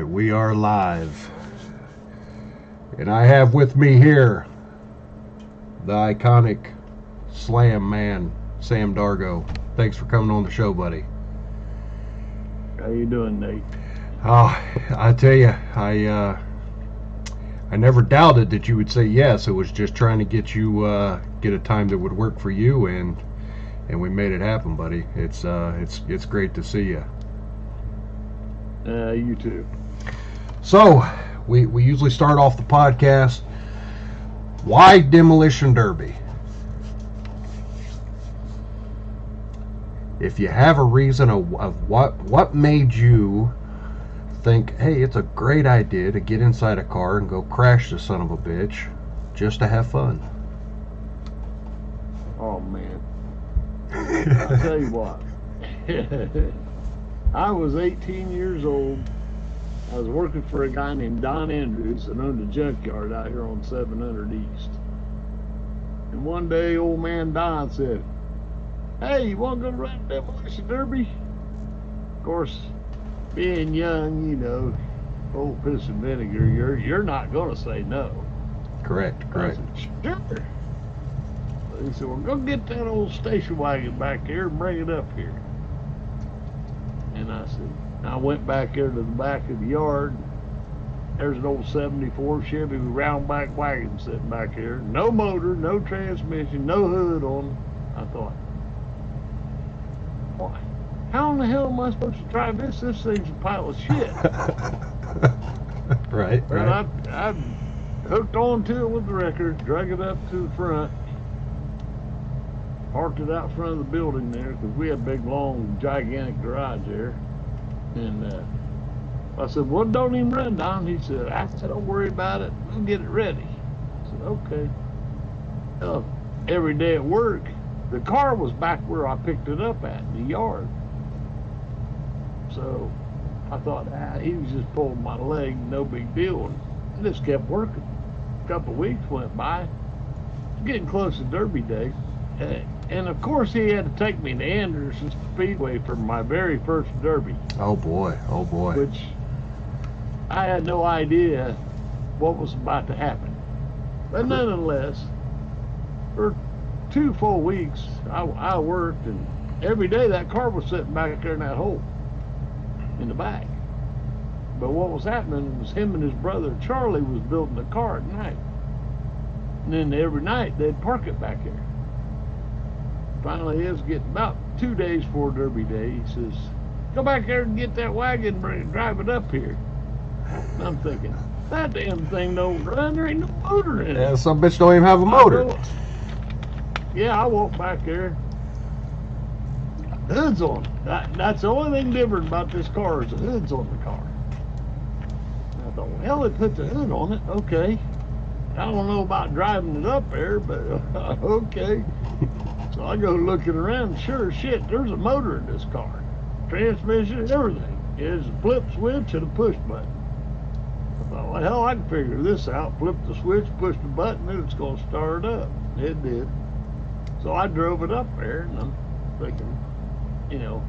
right, we are live. And I have with me here the iconic Slam man, Sam Dargo. Thanks for coming on the show, buddy. How you doing, Nate? Oh, I tell you, I never doubted that you would say yes. It was just trying to get you get a time that would work for you, and we made it happen, buddy. It's great to see you. You too. So, we usually start off the podcast. Why Demolition Derby? If you have a reason of what made you think, hey, it's a great idea to get inside a car and go crash the son of a bitch just to have fun. Oh, man. I'll tell you what. I was 18 years old. I was working for a guy named Don Andrews that owned a junkyard out here on 700 East. And one day, old man Don said, "Hey, you want to go run Demolition Derby?" Of course, being young, you know, old piss and vinegar, you're not going to say no. Correct. I said, sure. He said, "Well, go get that old station wagon back here and bring it up here." And I said, I went back there to the back of the yard. There's an old 74 Chevy round back wagon sitting back here. No motor, no transmission, no hood on it. I thought, why? How in the hell am I supposed to drive this? This thing's a pile of shit. Right. I hooked onto it with the record, drug it up to the front, parked it out front of the building there because we had a big, long, gigantic garage there. And I said, "Well, don't even run, Don." He said, "Don't worry about it. We'll get it ready." I said, "Okay." Every day at work, the car was back where I picked it up at, in the yard. So I thought, he was just pulling my leg, no big deal. And I just kept working. A couple of weeks went by. Getting close to Derby Day. And of course, he had to take me to Anderson Speedway for my very first Derby. Oh boy. Which I had no idea what was about to happen. But nonetheless, for 2 full weeks, I worked, and every day that car was sitting back there in that hole in the back. But what was happening was him and his brother Charlie was building the car at night. And then every night they'd park it back there. Finally, it was getting about 2 days before Derby Day. He says, "Go back there and get that wagon and drive it up here." And I'm thinking, that damn thing don't run. There ain't no motor in it. Yeah, some bitch don't even have a motor. I walked back there. Hood's on. That's the only thing different about this car is the hood's on the car. And I thought, well, hell, they put the hood on it. Okay. I don't know about driving it up there, but okay. So I go looking around. Sure as shit, there's a motor in this car. Transmission, everything. There's a flip switch and a push button. I thought, well, hell, I can figure this out. Flip the switch, push the button, and it's going to start up. It did. So I drove it up there, and I'm thinking, you know,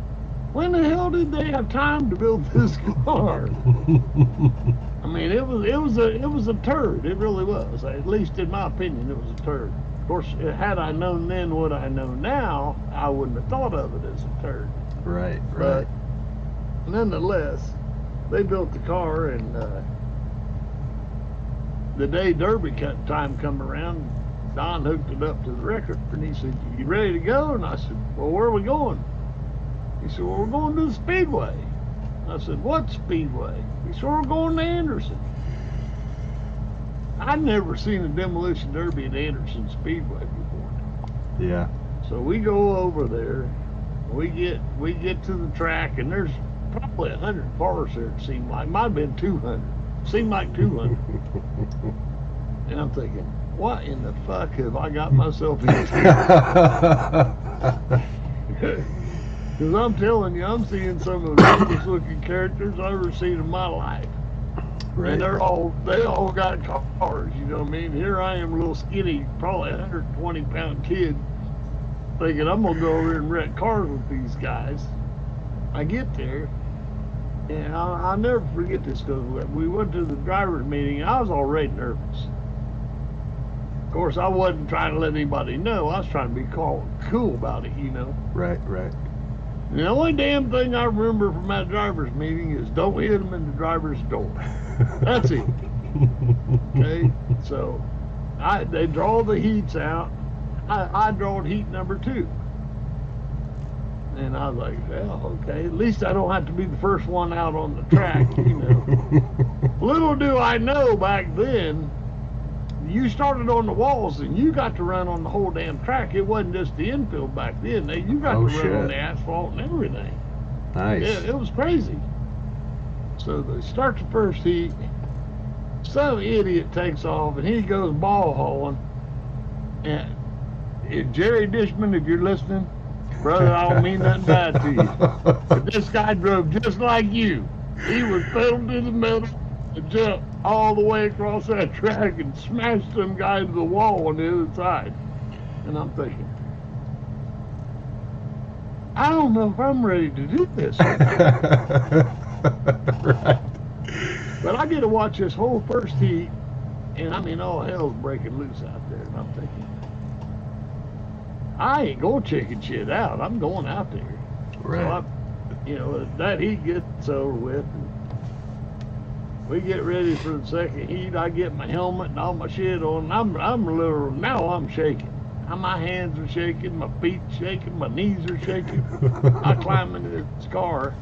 when the hell did they have time to build this car? I mean, it was a turd. It really was. At least in my opinion, it was a turd. Of course, Had I known then what I know now, I wouldn't have thought of it as a turd. Right. But nonetheless, they built the car, and the day Derby time come around, Don hooked it up to the record, and he said, "You ready to go?" And I said, "Well, where are we going?" He said, "Well, we're going to the Speedway." I said, "What Speedway?" He said, "We're going to Anderson." I'd never seen a demolition derby at Anderson Speedway before. Yeah. So we go over there. We get to the track, and there's probably 100 cars there. It seemed like. Might have been 200. Seemed like 200. And I'm thinking, what in the fuck have I got myself into? Because I'm telling you, I'm seeing some of the coolest looking characters I've ever seen in my life. Right. And they all got cars, you know what I mean? Here I am, a little skinny, probably 120-pound kid, thinking I'm going to go over here and wreck cars with these guys. I get there, Yeah, I'll never forget this because we went to the driver's meeting. I was already nervous. Of course, I wasn't trying to let anybody know. I was trying to be cool about it, you know. Right, right. And the only damn thing I remember from that driver's meeting is don't hit them in the driver's door. That's it. Okay, so they draw the heats out. I drawed heat number 2. And I was like, well, okay, at least I don't have to be the first one out on the track, you know. Little do I know back then, you started on the walls and you got to run on the whole damn track. It wasn't just the infield back then. You got to run on the asphalt and everything. Nice. It was crazy. So they start the first heat. Some idiot takes off and he goes ball hauling. And Jerry Dishman, if you're listening, brother, I don't mean nothing bad to you. But this guy drove just like you. He was pedal to the metal and jumped all the way across that track and smashed some guy to the wall on the other side. And I'm thinking, I don't know if I'm ready to do this. Right. But I get to watch this whole first heat, and I mean, all hell's breaking loose out there. And I'm thinking, I ain't going checking shit out. I'm going out there. Right. So that heat gets over with. We get ready for the second heat. I get my helmet and all my shit on. I'm shaking. My hands are shaking, my feet shaking, my knees are shaking. I climb into this car,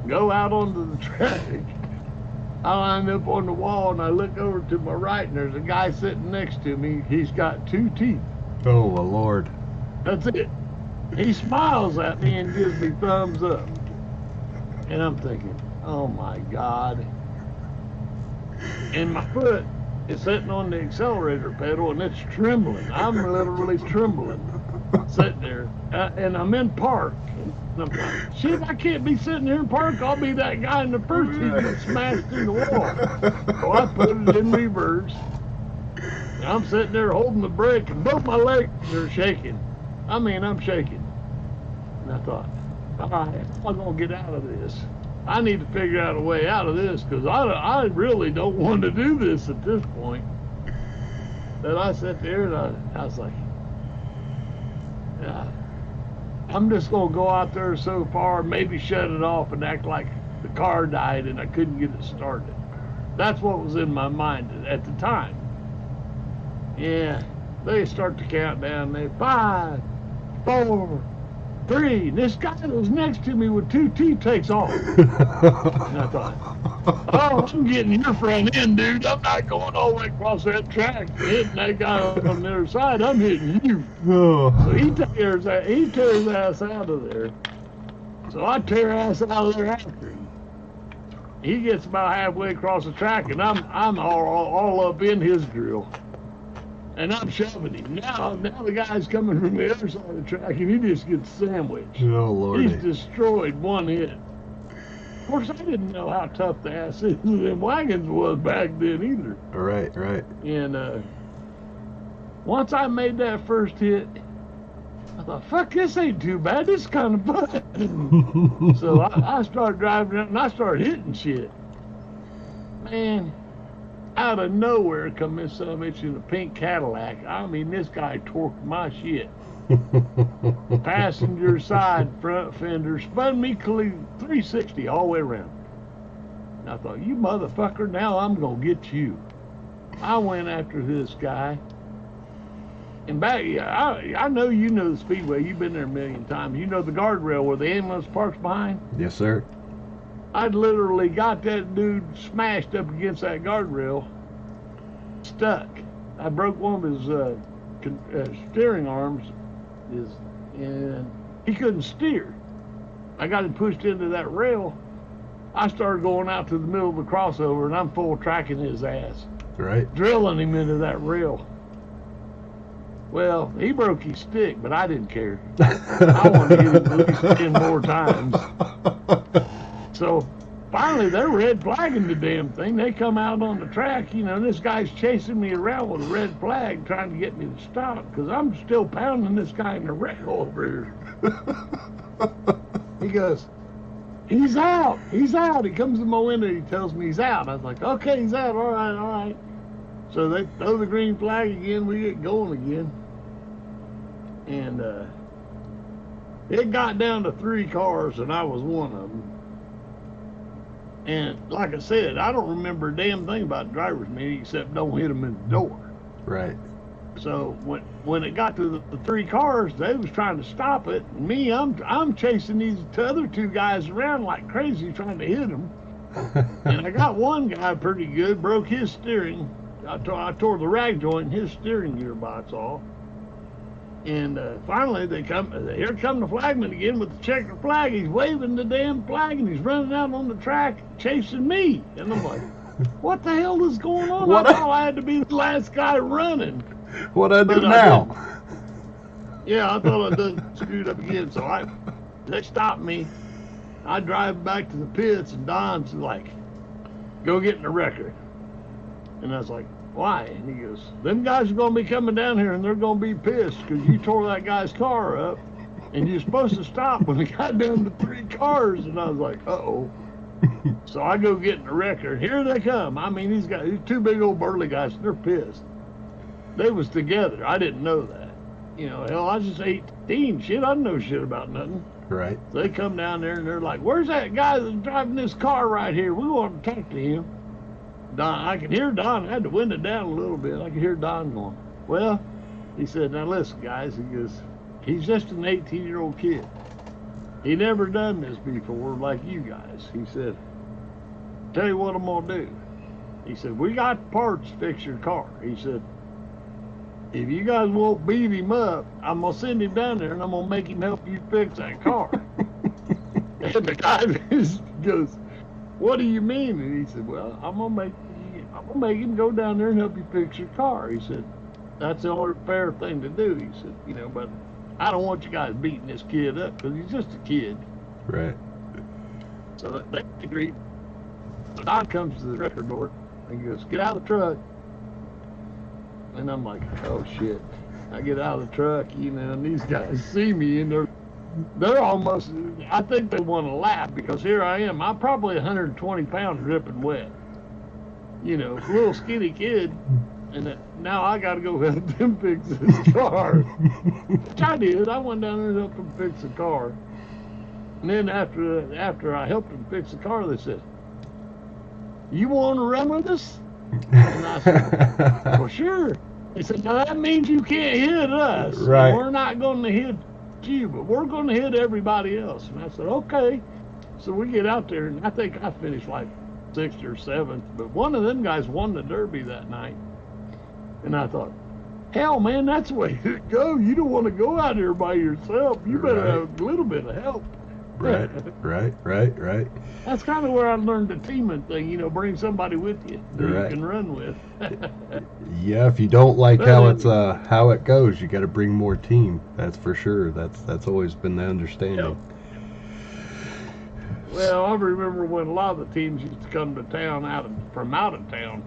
go out onto the track. I line up on the wall and I look over to my right and there's a guy sitting next to me. He's got 2 teeth. Oh, Lord. That's it. He smiles at me and gives me thumbs up. And I'm thinking, oh my God. And my foot is sitting on the accelerator pedal and it's trembling. I'm literally trembling, sitting there. And I'm in park. And I'm like, shit, I can't be sitting here in park. I'll be that guy in the first heat that smashed through the wall. So I put it in reverse. And I'm sitting there holding the brake and both my legs are shaking. I mean, I'm shaking. And I thought, all right, how am I going to get out of this? I need to figure out a way out of this because I really don't want to do this at this point. Then I sat there and I was like, yeah, I'm just going to go out there so far, maybe shut it off and act like the car died and I couldn't get it started. That's what was in my mind at the time. Yeah, they start to count down. They 5, 4, 3. And this guy that was next to me with 2 teeth takes off. And I thought, oh, I'm getting your front end, dude. I'm not going all the way across that track, hitting that guy on the other side. I'm hitting you. So he tears ass out of there. So I tear ass out of there after him. He gets about halfway across the track, and I'm all up in his grill. And I'm shoving him. Now the guy's coming from the other side of the track, and he just gets sandwiched. Oh, Lord. He's destroyed one hit. Of course, I didn't know how tough the ass of them wagons was back then either. Right, right. And once I made that first hit, I thought, fuck, this ain't too bad. This is kind of fun. So I started driving up, and I started hitting shit. Man, out of nowhere come this summit in a pink Cadillac. I mean, this guy torqued my shit. Passenger side front fender spun me 360 all the way around. And I thought, you motherfucker, now I'm gonna get you. I went after this guy. And back, I know you know the Speedway. You've been there a million times. You know the guardrail where the ambulance parks behind? Yes, sir. I literally got that dude smashed up against that guardrail, stuck. I broke one of his steering arms, and he couldn't steer. I got him pushed into that rail. I started going out to the middle of the crossover, and I'm full tracking his ass, Right. drilling him into that rail. Well, he broke his stick, but I didn't care. I wanted to hit him at least 10 more times. So finally, they're red flagging the damn thing. They come out on the track, and this guy's chasing me around with a red flag trying to get me to stop because I'm still pounding this guy in the rail over here. He goes, He's out. He's out. He comes to my window. He tells me he's out. I was like, okay, he's out. All right, all right. So they throw the green flag again. We get going again. And it got down to 3 cars, and I was one of them. And like I said, I don't remember a damn thing about driver's meeting except don't hit them in the door. Right. So when it got to the 3 cars, they was trying to stop it. And me, I'm chasing these other 2 guys around like crazy, trying to hit them. And I got one guy pretty good, broke his steering. I tore the rag joint in his steering gearbox off. And finally, here come the flagman again with the checkered flag. He's waving the damn flag, and he's running out on the track chasing me. And I'm like, what the hell is going on? I thought I had to be the last guy running. What I do now? Yeah, I thought I done screwed up again. So they stopped me. I drive back to the pits, and Don's like, go get in the wrecker. And I was like, why? And he goes, them guys are going to be coming down here, and they're going to be pissed because you tore that guy's car up, and you're supposed to stop when it got down to 3 cars. And I was like, uh-oh. So I go get in the wrecker. Here they come. I mean, these 2 big old burly guys, they're pissed. They was together. I didn't know that. You know, hell, I was just 18. Shit, I didn't know shit about nothing. Right. So they come down there, and they're like, where's that guy that's driving this car right here? We want to talk to him. Don, I could hear Don. I had the window down a little bit. I could hear Don going, well, he said, now listen, guys. He goes, he's just an 18-year-old kid. He never done this before like you guys. He said, tell you what I'm going to do. He said, we got parts to fix your car. He said, if you guys won't beat him up, I'm going to send him down there, and I'm going to make him help you fix that car. And the guy goes, what do you mean? And he said, well, I'm gonna make him go down there and help you fix your car. He said, that's the only fair thing to do. He said, you know, but I don't want you guys beating this kid up because he's just a kid. Right. So they agreed. So Don comes to the record door and he goes, get out of the truck. And I'm like, oh shit. I get out of the truck, you know, and these guys see me, and they're almost, I think they want to laugh because here I am. I'm probably 120 pounds dripping wet. You know, little skinny kid, and now I got to go help them fix this car. Which I did. I went down there and helped them fix the car. And then after I helped them fix the car, they said, you want to run with us? And I said, well, sure. They said, now that means you can't hit us. Right. We're not going to hit you, but we're going to hit everybody else. And I said, okay. So we get out there, and I think I finished like 6th or 7th, but one of them guys won the Derby that night. And I thought, hell, man, that's the way to go. You don't want to go out there by yourself. You better have a little bit of help. Right. That's kind of where I learned the teaming thing, you know, bring somebody with you that you can run with. Yeah, if you don't like how it goes, you got to bring more team. That's for sure. That's always been the understanding. Yep. Well, I remember when a lot of the teams used to come to town from out of town,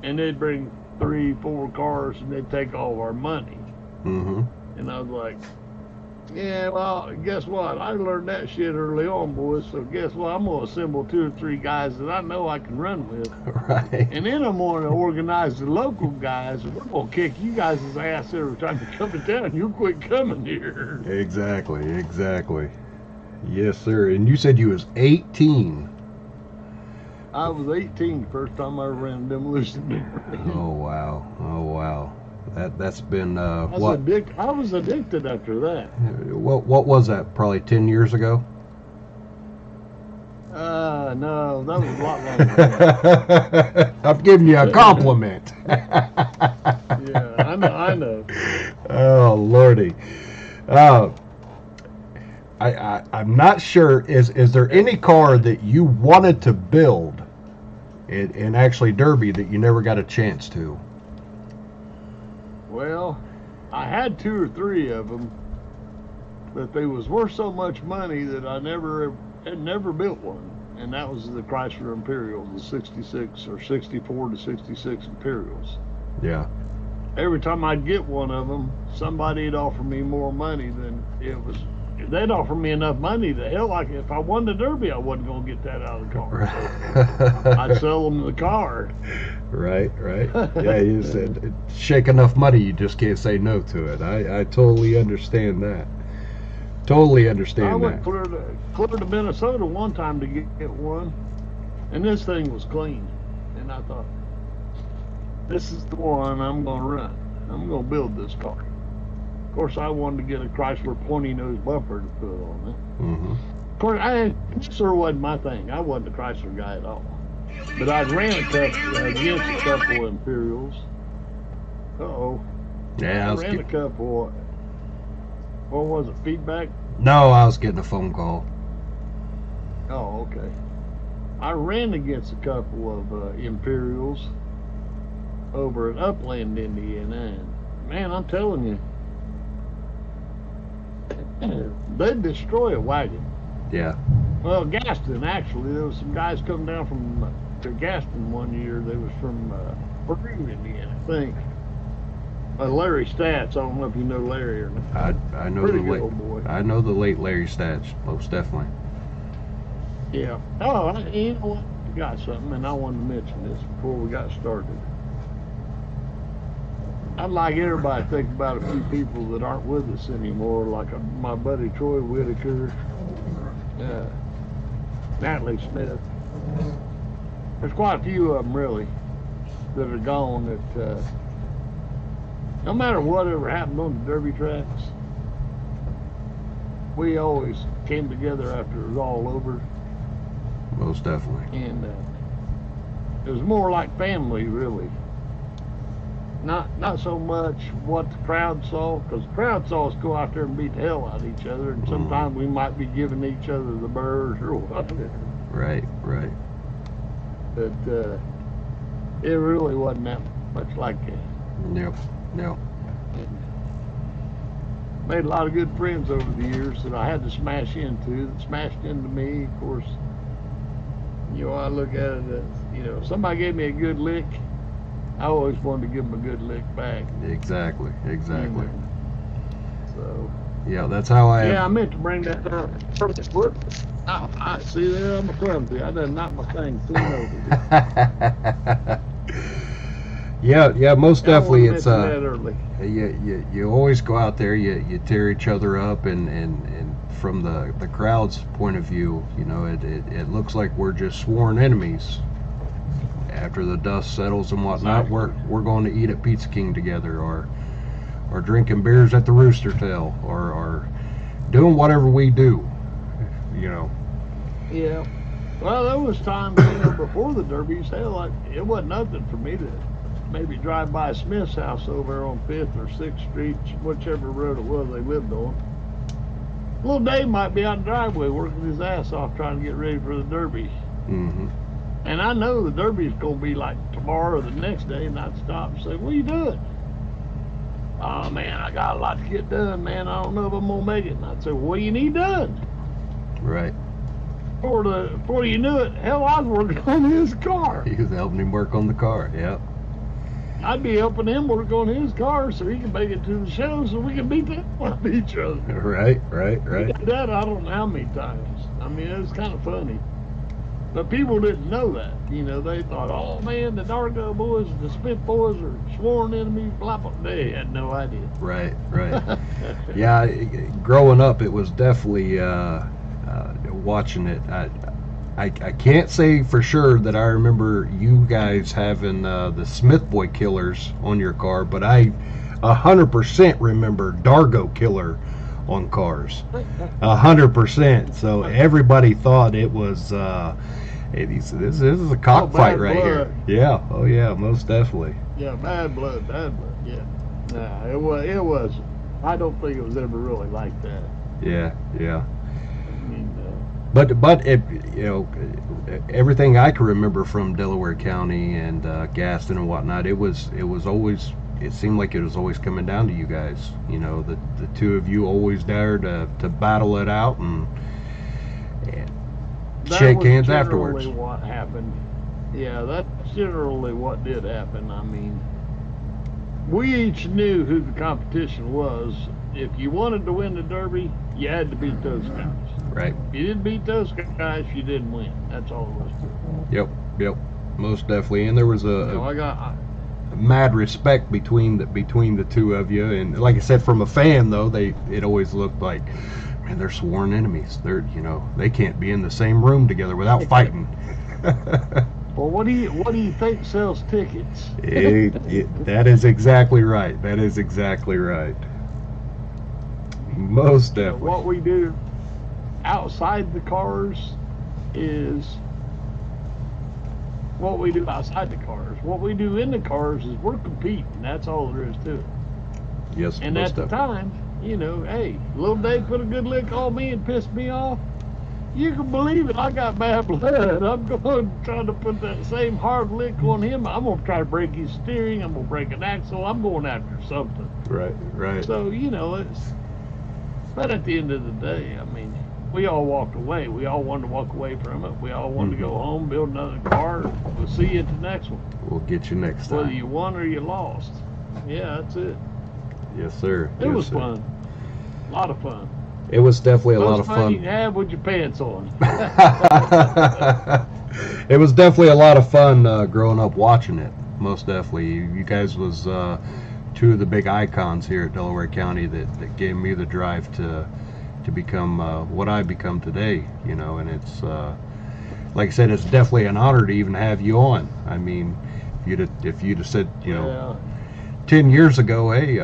and they'd bring 3-4 cars, and they'd take all of our money. Mm-hmm. And I was like, yeah, well, guess what? I learned that shit early on, boys. So guess what? I'm going to assemble 2 or 3 guys that I know I can run with. Right. And then I'm going to organize the local guys, and we're going to kick you guys' ass every time you come to town. You quit coming here. Exactly. Yes, sir. And you said you was 18. I was 18 the first time I ever ran a demolition. Oh, wow. That's been what? I was addicted after that. What was that? Probably 10 years ago. No, that was a lot longer. I'm giving you a compliment. Yeah, I know. Oh, Lordy. I'm not sure. Is there any car that you wanted to build in actually Derby that you never got a chance to? Well, I had 2 or 3 of them, but they was worth so much money that I had never built one. And that was the Chrysler Imperials, the 66 or 64 to 66 Imperials. Yeah. Every time I'd get one of them, somebody'd offer me more money than they'd offer me enough money that hell, like if I won the Derby, I wasn't gonna get that out of the car. So I'd sell them the car. Right, right. Yeah, you said shake enough money, you just can't say no to it. I totally understand that. Totally understand I went that. clear to Minnesota one time to get one, and this thing was clean, and I thought, this is the one I'm gonna run. I'm gonna build this car. Of course, I wanted to get a Chrysler pointy nose bumper to put on it. Mm-hmm. Of course, Chrysler wasn't my thing. I wasn't a Chrysler guy at all. But I ran against a couple of Imperials. Yeah, I ran a couple. What was it? Feedback? No, I was getting a phone call. Oh, okay. I ran against a couple of Imperials over at Upland, Indiana, and man, I'm telling you, they'd destroy a wagon. Yeah. Well, Gaston, actually, there was some guys coming down from to Gaston one year. They was from Peru, Indiana, I think. Larry Stats. I don't know if you know Larry or not. I know Pretty the good late. old boy. I know the late Larry Stats, most definitely. Yeah. Oh, you know what? I got something, and I wanted to mention this before we got started. I'd like everybody to think about a few people that aren't with us anymore, like my buddy Troy Whitaker, Natalie Smith. There's quite a few of them, really, that are gone that no matter whatever happened on the Derby tracks, we always came together after it was all over. Most definitely. And it was more like family, really. Not so much what the crowd saw, because the crowd saw us go out there and beat the hell out of each other, and sometimes we might be giving each other the birds or whatever. Right, right. But it really wasn't that much like that. Yep, yep. Made a lot of good friends over the years that I had to smash into, that smashed into me. Of course, you know, I look at it as, you know, somebody gave me a good lick, I always wanted to give them a good lick back. Exactly, exactly. So. Yeah, that's how I. Yeah, I meant to bring that up. I see there. I'm a clumsy. I done knocked my thing clean over. Yeah, most definitely. It's you always go out there. You tear each other up, and from the crowd's point of view, you know, it looks like we're just sworn enemies. After the dust settles and whatnot, exactly. we're going to eat at Pizza King together, or drinking beers at the Rooster Tail, or doing whatever we do, you know. Yeah. Well, there was times, you know, before the Derbies, hell, like, it wasn't nothing for me to maybe drive by Smith's house over on 5th or 6th Street, whichever road it was they lived on. Little Dave might be out in the driveway working his ass off trying to get ready for the Derby. Mm-hmm. And I know the Derby's going to be like tomorrow or the next day, and I'd stop and say, what are you doing? Oh, man, I got a lot to get done, man. I don't know if I'm going to make it. And I'd say, well, what do you need done? Right. Before you knew it, hell, I was working on his car. He was helping him work on the car, yeah. I'd be helping him work on his car so he can make it to the show so we can beat the hell out of each other. Right. We did that I don't know how many times. I mean, it was kind of funny. But people didn't know that. You know, they thought, oh, man, the Dargo boys and the Smith boys are sworn enemies, blah, blah. They had no idea. Right. Yeah, growing up, it was definitely watching it. I can't say for sure that I remember you guys having the Smith Boy killers on your car, but I 100% remember Dargo killer on cars. 100%. So everybody thought it was this is a cockfight right blood. here. Yeah. Oh yeah, most definitely. Yeah, bad blood. Yeah. Nah, it was. I don't think it was ever really like that. Yeah. I mean, But it, you know, everything I can remember from Delaware County and Gaston and whatnot, it was always, it seemed like it was always coming down to you guys. You know, the two of you always there to battle it out and shake hands afterwards. That's what happened. Yeah, that's generally what did happen. I mean, we each knew who the competition was, if you wanted to win the Derby, you had to beat those guys. Right. If you didn't beat those guys, you didn't win. That's all it was to it. Yep. Most definitely. And there was mad respect between the two of you. And like I said, from a fan though, it always looked like, man, they're sworn enemies. They can't be in the same room together without fighting. Well, what do you think sells tickets? That is exactly right. That is exactly right. Most definitely. What we do outside the cars is what we do outside the cars. What we do in the cars is we're competing. That's all there is to it. Yes. And at the time, hey, little Dave put a good lick on me and pissed me off. You can believe it. I got bad blood. I'm going to try to put that same hard lick on him. I'm going to try to break his steering. I'm going to break an axle. I'm going after something. Right. So, but at the end of the day, I mean, we all walked away. We all wanted to walk away from it. We all wanted to go home, build another car. We'll see you at the next one. We'll get you next time. Whether you won or you lost. Yeah, that's it. Yes, sir. It was fun. A lot of fun. It was definitely a lot of fun. You can have with your pants on. It was definitely a lot of fun growing up watching it. Most definitely. You guys was two of the big icons here at Delaware County that gave me the drive to become what I've become today. And it's like I said, it's definitely an honor to even have you on. I mean, if you'd have said 10 years ago, hey,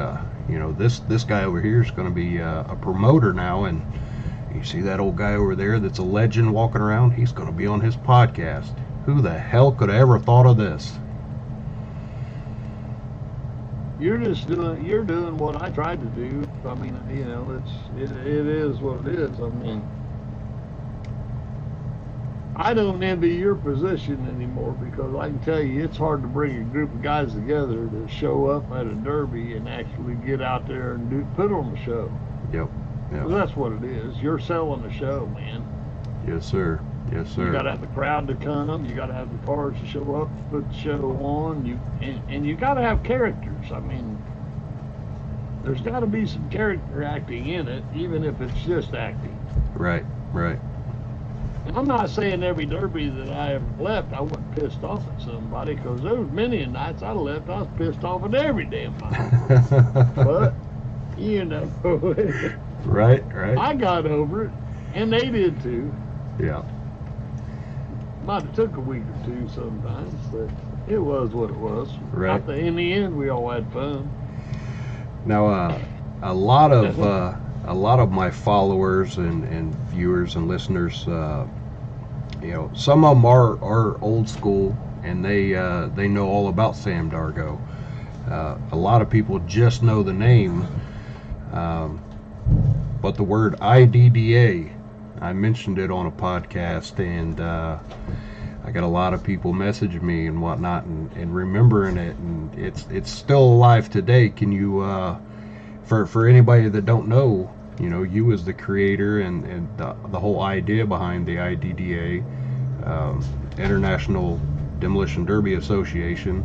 this guy over here is going to be a promoter now, and you see that old guy over there that's a legend walking around, he's going to be on his podcast. Who the hell could have ever thought of this? You're doing what I tried to do. I mean, it is what it is. I mean, I don't envy your position anymore, because I can tell you it's hard to bring a group of guys together to show up at a derby and actually get out there and put on the show. Yep. Well, that's what it is. You're selling the show, man. Yes, sir. You got to have the crowd to come. You got to have the cars to show up, put the show on. And you got to have characters. I mean, there's got to be some character acting in it, even if it's just acting. Right. And I'm not saying every derby that I ever left, I wasn't pissed off at somebody, because there was many nights I left, I was pissed off at every damn body. But, Right. I got over it, and they did too. Yeah. Might have took a week or two sometimes, but it was what it was. Right. In the end, we all had fun. Now, a lot of my followers and viewers and listeners, some of them are old school, and they know all about Sam Dargo. A lot of people just know the name, but the word IDDA, I mentioned it on a podcast, and I got a lot of people messaging me and whatnot, and remembering it, and it's still alive today. Can you, for anybody that don't know, you as the creator and the whole idea behind the IDDA, International Demolition Derby Association,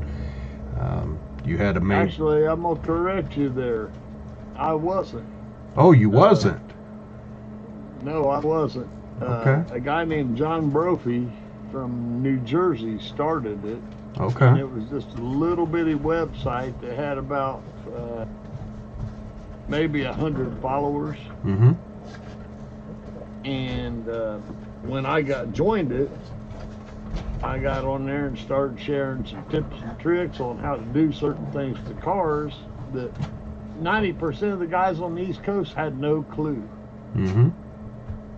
you had to make... Actually, I'm going to correct you there. I wasn't. Oh, you wasn't? No, I wasn't. Okay. A guy named John Brophy from New Jersey started it. Okay. And it was just a little bitty website that had about maybe 100 followers. Mm-hmm. And when I joined it, I got on there and started sharing some tips and tricks on how to do certain things to cars that 90% of the guys on the East Coast had no clue. Mm-hmm.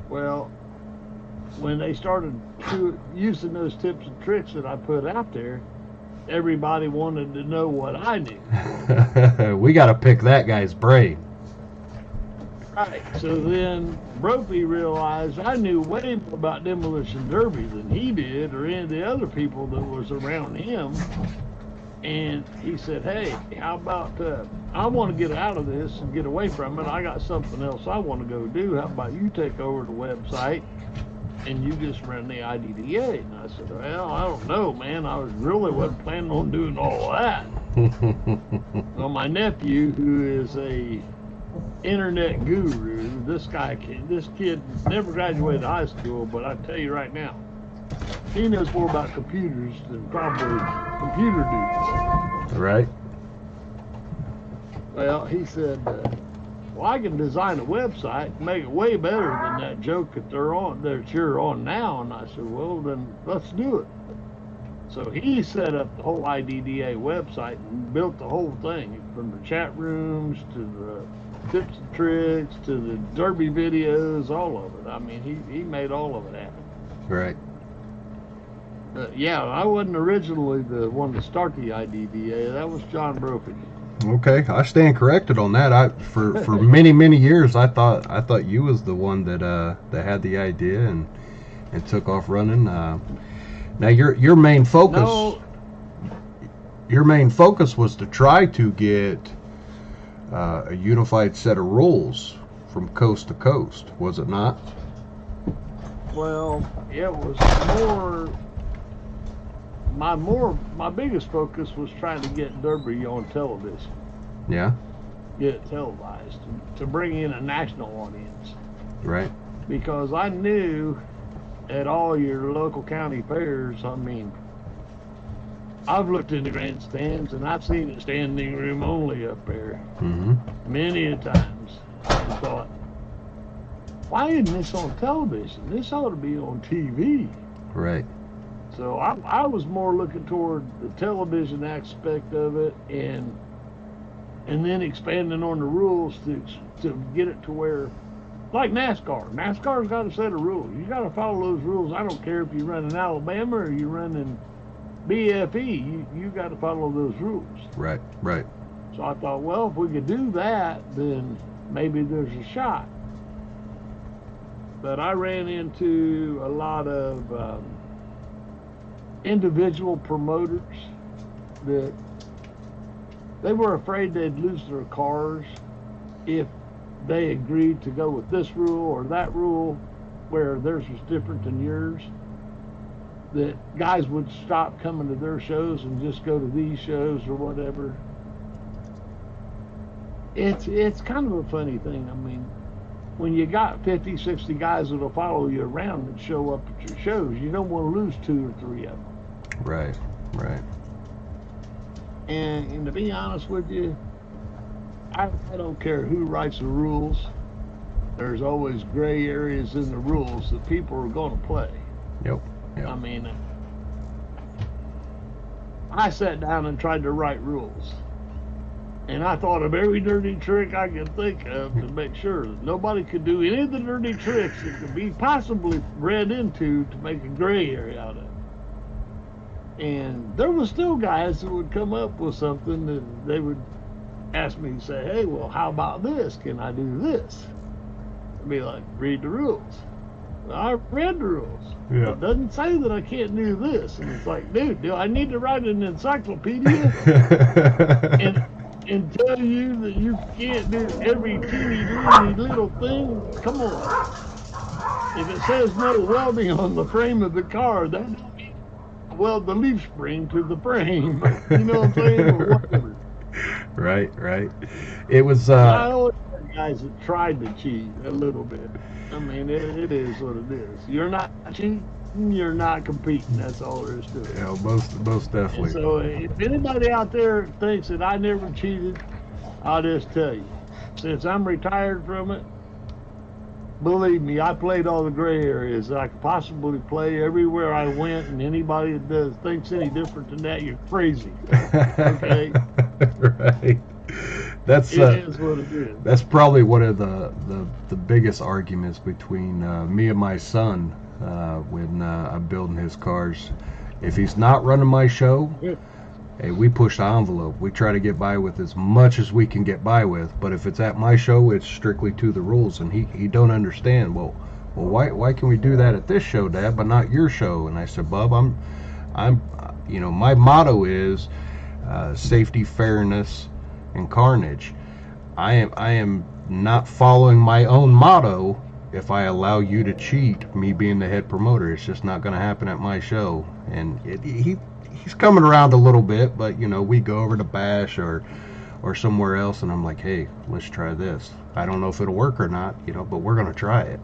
Well, when they started using those tips and tricks that I put out there, everybody wanted to know what I knew. We got to pick that guy's brain. Right. So then Brophy realized I knew way more about Demolition Derby than he did, or any of the other people that was around him. And he said, hey, how about, I want to get out of this and get away from it. I got something else I want to go do. How about you take over the website and you just run the IDDA? And I said, well, I don't know, man. I wasn't planning on doing all that. Well, my nephew, who is a internet guru. This kid never graduated high school, but I tell you right now, he knows more about computers than probably computer dudes. Right. Well, he said, well, I can design a website and make it way better than that joke that you're on now. And I said, well, then let's do it. So he set up the whole IDDA website and built the whole thing, from the chat rooms to the tips and tricks to the derby videos, all of it. I mean, he made all of it happen. Right. Yeah, I wasn't originally the one to start the IDDA. That was John Brophy. Okay, I stand corrected on that. For many years I thought you was the one that had the idea and took off running. Now your main focus No, your main focus was to try to get a unified set of rules from coast to coast, was it not? well, it was my biggest focus was trying to get Derby on television, Yeah. get it televised, to bring in a national audience. Right. Because I knew at all your local county fairs, I mean, I've looked in the grandstands and I've seen it standing room only up there Mm-hmm. many a times. I thought, why isn't this on television? This ought to be on TV. Right. So I was more looking toward the television aspect of it, and then expanding on the rules to get it to where, like NASCAR. NASCAR's got a set of rules. You got to follow those rules. I don't care if you run in Alabama or you run in BFE. You got to follow those rules. Right. Right. So I thought, well, if we could do that, then maybe there's a shot. But I ran into a lot of individual promoters that they were afraid they'd lose their cars if they agreed to go with this rule or that rule where theirs was different than yours, that guys would stop coming to their shows and just go to these shows or whatever. It's kind of a funny thing. I mean, when you got 50, 60 guys that'll follow you around and show up at your shows, you don't want to lose 2 or 3 of them. Right. Right. And to be honest with you, I don't care who writes the rules. There's always gray areas in the rules that people are going to play. Yep. Yep. I mean, I sat down and tried to write rules. And I thought of every dirty trick I could think of to make sure that nobody could do any of the dirty tricks that could be possibly read into to make a gray area out of it. And there were still guys that would come up with something and they would ask me to say, hey, well, how about this? Can I do this? I'd be like, read the rules. Well, I read the rules. Yeah. It doesn't say that I can't do this. And it's like, dude, do I need to write an encyclopedia and tell you that you can't do every teeny weeny little thing? Come on. If it says no welding on the frame of the car, that don't mean weld the leaf spring to the frame. You know what I'm saying? Or whatever. Right. Right. It was. I always had guys that tried to cheat a little bit. I mean, it is what it is. You're not cheating, you're not competing. That's all there is to it. Yeah, most definitely. And so if anybody out there thinks that I never cheated, I'll just tell you, since I'm retired from it, believe me, I played all the gray areas that I could possibly play everywhere I went, and anybody that thinks any different than that, you're crazy. Okay? Right. That's It is what it is. that's probably one of the biggest arguments between me and my son when I'm building his cars. If he's not running my show, Yeah. hey, we push the envelope. We try to get by with as much as we can get by with. But if it's at my show, it's strictly to the rules, and he don't understand. Well, why can we do that at this show, Dad, but not your show? And I said, Bub, I'm my motto is safety, fairness, and carnage. I am not following my own motto if I allow you to cheat, me being the head promoter. It's just not going to happen at my show. And he's coming around a little bit, but we go over to Bash or or somewhere else, and I'm like, hey, let's try this. I don't know if it'll work or not, but we're gonna try it.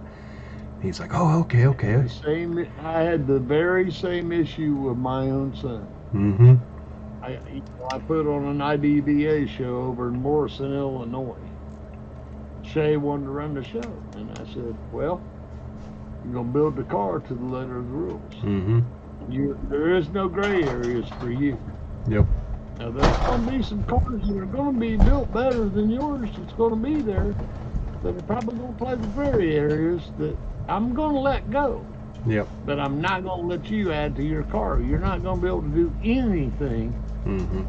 He's like, oh, okay. I had the very same issue with my own son. Mm-hmm. I put on an IDVA show over in Morrison, Illinois. Shay wanted to run the show, and I said, well, you're gonna build the car to the letter of the rules. Mm-hmm. There is no gray areas for you. Yep. Now there's gonna be some cars that are gonna be built better than yours. It's gonna be there, that are probably gonna play the gray areas that I'm gonna let go. Yep. But I'm not gonna let you add to your car. You're not gonna be able to do anything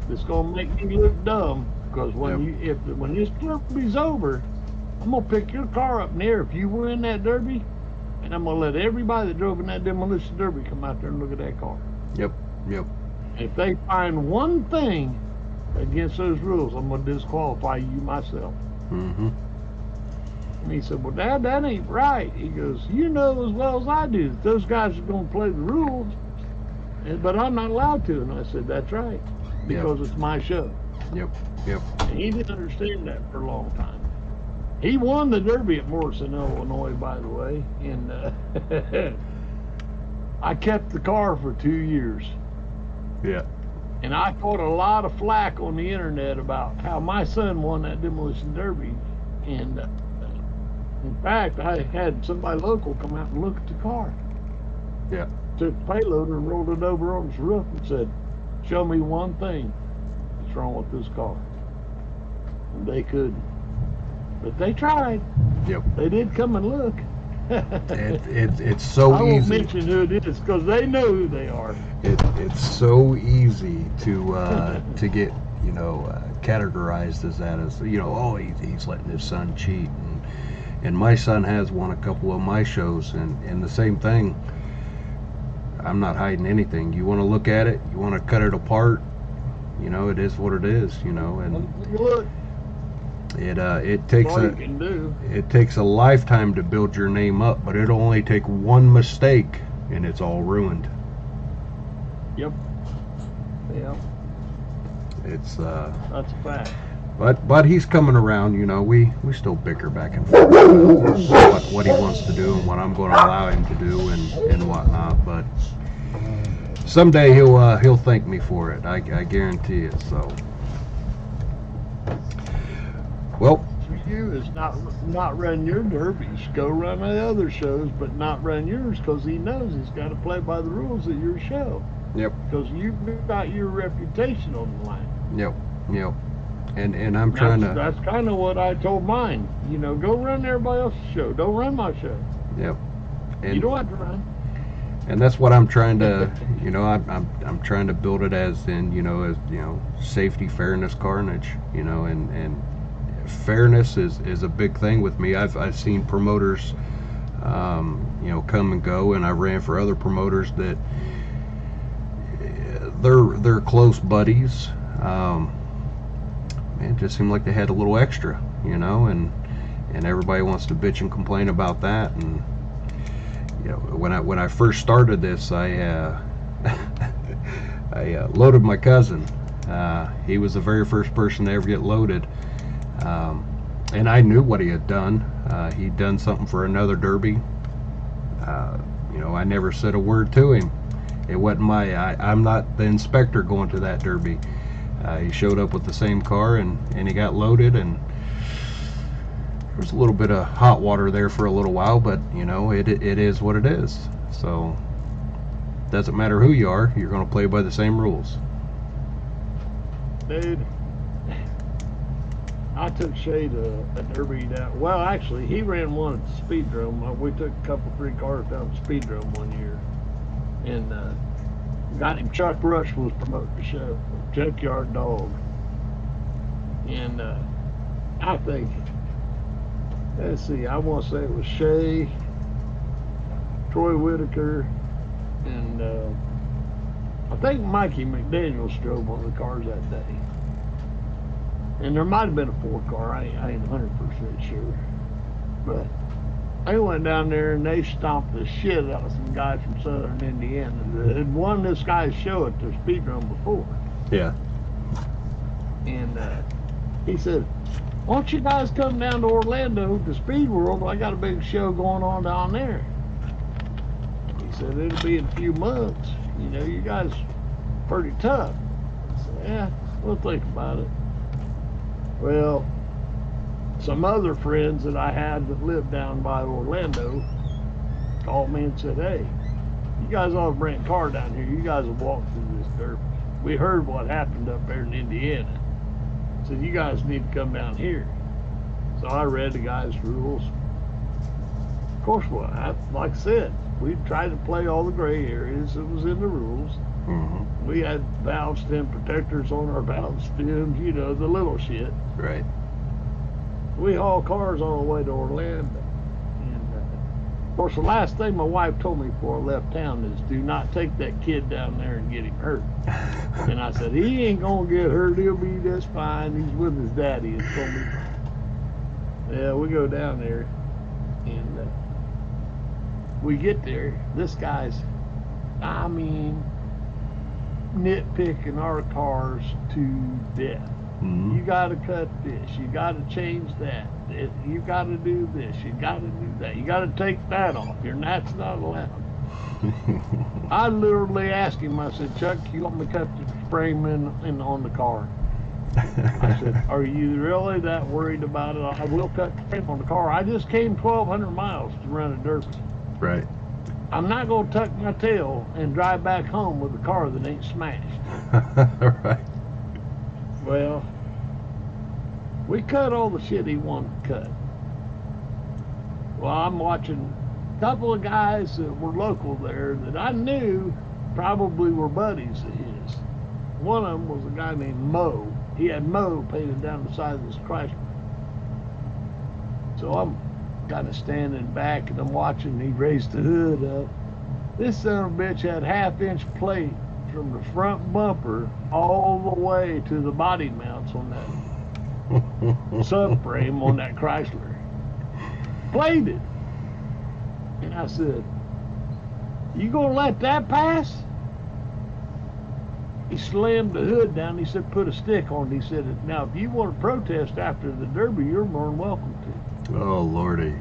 that's gonna make me look dumb. Because when this derby's over, I'm gonna pick your car up in the air if you win that derby, and I'm gonna let everybody that drove in that demolition derby come out there and look at that car. Yep. If they find one thing against those rules, I'm gonna disqualify you myself. Mm-hmm. And he said, well, Dad, that ain't right. He goes, you know as well as I do that those guys are gonna play the rules, but I'm not allowed to. And I said, that's right, because it's my show. Yep. And he didn't understand that for a long time. He won the Derby at Morrison, Illinois, by the way, and I kept the car for 2 years. Yeah. And I caught a lot of flack on the internet about how my son won that demolition derby. And in fact, I had somebody local come out and look at the car. Yeah. Took the payloader and rolled it over on his roof and said, show me one thing that's wrong with this car. And they couldn't. But they tried. Yep. They did come and look. It's so I won't easy. mention who it is because they know who they are. It's so easy to get categorized as that, as oh, he's letting his son cheat, and my son has won a couple of my shows, and the same thing. I'm not hiding anything. You want to look at it, you want to cut it apart, it is what it is, and Look, it takes all you can do. It takes a lifetime to build your name up, but it'll only take one mistake and it's all ruined. Yep. It's that's a fact. but he's coming around, we still bicker back and forth about what he wants to do and what I'm going to allow him to do and whatnot, but someday he'll thank me for it. I guarantee it. So well, For you is not run your derbies. Go run the other shows, but not run yours because he knows he's got to play by the rules of your show. Yep. Because you've got your reputation on the line. Yep. And I'm trying to. That's kind of what I told mine. Go run everybody else's show. Don't run my show. Yep. And you don't have to run. And that's what I'm trying to, I'm trying to build it as safety, fairness, carnage, and fairness is a big thing with me. I've seen promoters, come and go, and I ran for other promoters that they're close buddies. It just seemed like they had a little extra, and everybody wants to bitch and complain about that. And when I first started this, I loaded my cousin. He was the very first person to ever get loaded. And I knew what he had done. He'd done something for another derby. I never said a word to him. It wasn't I'm not the inspector going to that derby. He showed up with the same car and he got loaded, and there was a little bit of hot water there for a little while, but it is what it is. So doesn't matter who you are, you're going to play by the same rules. Dude, I took Shay to a derby down. Well, actually, he ran one at the Speedrome. We took a couple, 3 cars down to the Speedrome one year, and got him. Chuck Rush was promoting the show, Junkyard Dog, and I think, let's see, I want to say it was Shay, Troy Whitaker, and I think Mikey McDaniels drove one of the cars that day. And there might have been a 4 car, I ain't 100% sure. But they went down there and they stomped the shit out of some guys from Southern Indiana that had won this guy's show at the Speedrome before. Yeah. And He said, why don't you guys come down to Orlando to Speed World? I got a big show going on down there. He said, it'll be in a few months. You know, you guys pretty tough. I said, yeah, we'll think about it. Well, some other friends that I had that lived down by Orlando called me and said, hey, you guys ought to bring a car down here. You guys have walked through this dirt. We heard what happened up there in Indiana. Said, you guys need to come down here. So I read the guy's rules. Of course, like I said, we tried to play all the gray areas that was in the rules. Mm-hmm. We had valve stem protectors on our valve stems, you know, the little shit. Right. We haul cars all the way to Orlando. And of course, the last thing my wife told me before I left town is do not take that kid down there and get him hurt. And I said, he ain't gonna get hurt, he'll be just fine. He's with his daddy. And told me, yeah, we go down there and we get there. This guy's, I mean, nitpicking our cars to death. Mm-hmm. You got to cut this. You got to change that. You got to do this. You got to do that. You got to take that off. That's not allowed. I literally asked him, I said, Chuck, you want me to cut the frame in on the car? I said, are you really that worried about it? I will cut the frame on the car. I just came 1,200 miles to run a derby. Right. I'm not going to tuck my tail and drive back home with a car that ain't smashed. Right. Well, we cut all the shit he wanted to cut. Well, I'm watching a couple of guys that were local there that I knew probably were buddies of his. One of them was a guy named Mo. He had Mo painted down the side of his Chrysler. So I'm kind of standing back and I'm watching. He raised the hood up. This son of a bitch had half-inch plate from the front bumper all the way to the body mounts on that subframe on that Chrysler. Plated. And I said, you gonna let that pass? He slammed the hood down. He said, put a stick on it. He said, now, if you want to protest after the derby, you're more than welcome to. Oh, Lordy.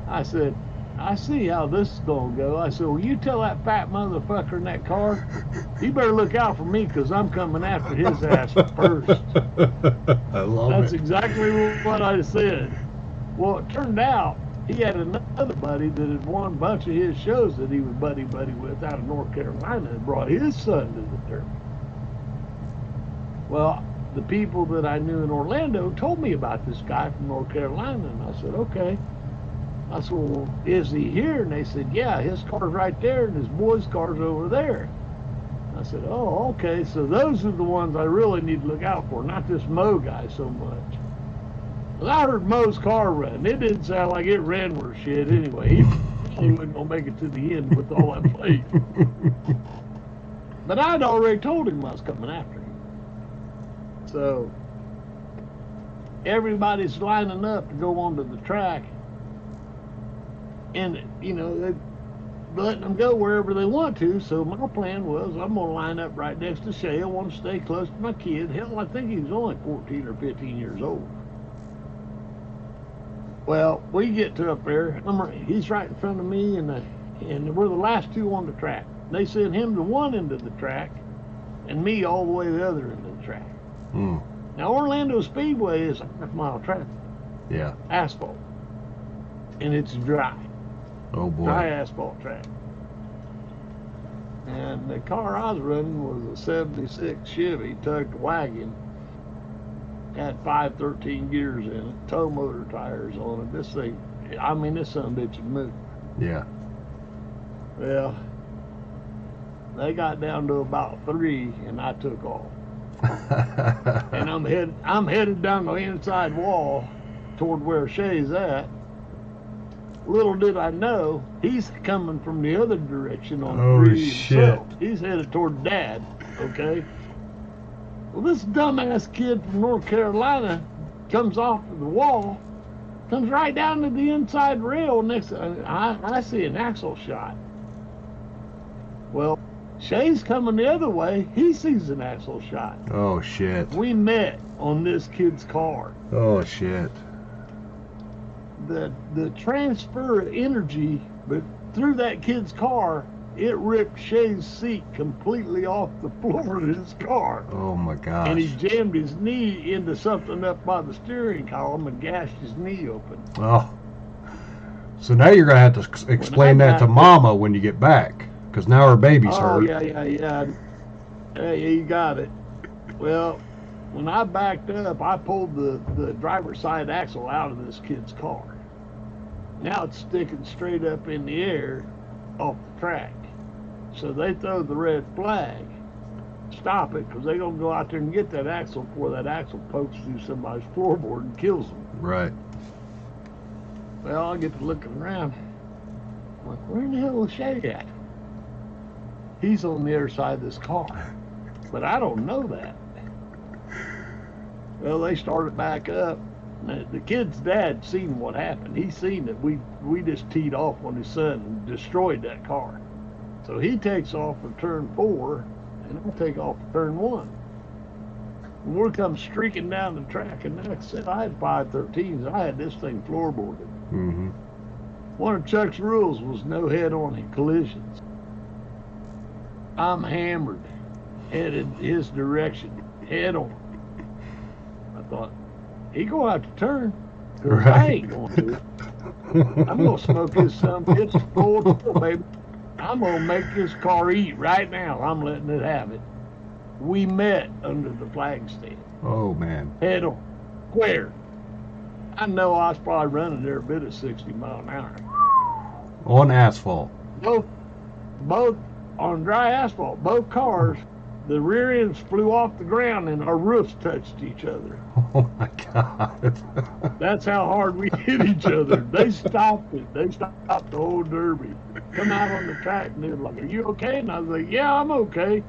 I said, I see how this is going to go. I said, well, you tell that fat motherfucker in that car, you better look out for me because I'm coming after his ass first. I love That's it. exactly what I said. Well, it turned out he had another buddy that had won a bunch of his shows that he was buddy with out of North Carolina and brought his son to the derby. Well, the people that I knew in Orlando told me about this guy from North Carolina, and I said, okay. I said, well, is he here? And they said, yeah, his car's right there, and his boy's car's over there. I said, oh, okay, so those are the ones I really need to look out for, not this Mo guy so much. Well, I heard Mo's car run. It didn't sound like it ran worth shit anyway. He wasn't going to make it to the end with all that plate. But I'd already told him I was coming after him. So everybody's lining up to go onto the track, and you know they're letting them go wherever they want to. So my plan was I'm gonna line up right next to Shay. I want to stay close to my kid. Hell, I think he was only 14 or 15 years old. Well, we get to up there. He's right in front of me, and we're the last two on the track. They send him to one end of the track, and me all the way to the other end of the track. Mm. Now, Orlando Speedway is a half-mile track. Yeah. Asphalt. And it's dry. Oh, boy. Dry asphalt track. And the car I was running was a 76 Chevy tugged wagon. Had 513 gears in it, tow motor tires on it. This thing, I mean, this son of a bitch would move. Yeah. Well, they got down to about 3, and I took off. And I'm headed down the inside wall toward where Shay's at. Little did I know, he's coming from the other direction on Oh, 3 shit. himself. He's headed toward Dad, okay? Well, this dumbass kid from North Carolina comes off of the wall, comes right down to the inside rail. I see an axle shot. Well, Shay's coming the other way. He sees an axle shot. Oh shit. We met on this kid's car. Oh shit. The transfer of energy, but through that kid's car, it ripped Shay's seat completely off the floor of his car. Oh my gosh. And he jammed his knee into something up by the steering column and gashed his knee open. Oh. So now you're gonna have to explain that to Mama when you get back, because now her baby's hurt. Oh yeah. Hey, you got it. Well, when I backed up, I pulled the driver's side axle out of this kid's car. Now it's sticking straight up in the air off the track. So they throw the red flag, stop it, because they're going to go out there and get that axle before that axle pokes through somebody's floorboard and kills them. Right. Well, I get to looking around. I'm like, where in the hell is Shay at? He's on the other side of this car. But I don't know that. Well, they started back up. The kid's dad seen what happened. He seen that we just teed off on his son and destroyed that car. So he takes off for turn 4, and I take off for turn 1. And we're come streaking down the track, and like I said, I had 513s. I had this thing floorboarded. Mm-hmm. One of Chuck's rules was no head-on collisions. I'm hammered, headed his direction, head on. I thought, he gonna have to turn, because I ain't going to. I'm gonna smoke his son bitch full, baby. I'm gonna make this car eat right now. I'm letting it have it. We met under the flag stand. Oh man. Head on. Where? I know I was probably running there a bit at 60 mile an hour. On asphalt. Both on dry asphalt. Both cars, the rear ends flew off the ground and our roofs touched each other. Oh my God. That's how hard we hit each other. They stopped it. They stopped the whole derby. Come out on the track and they're like, are you okay? And I was like, yeah, I'm okay.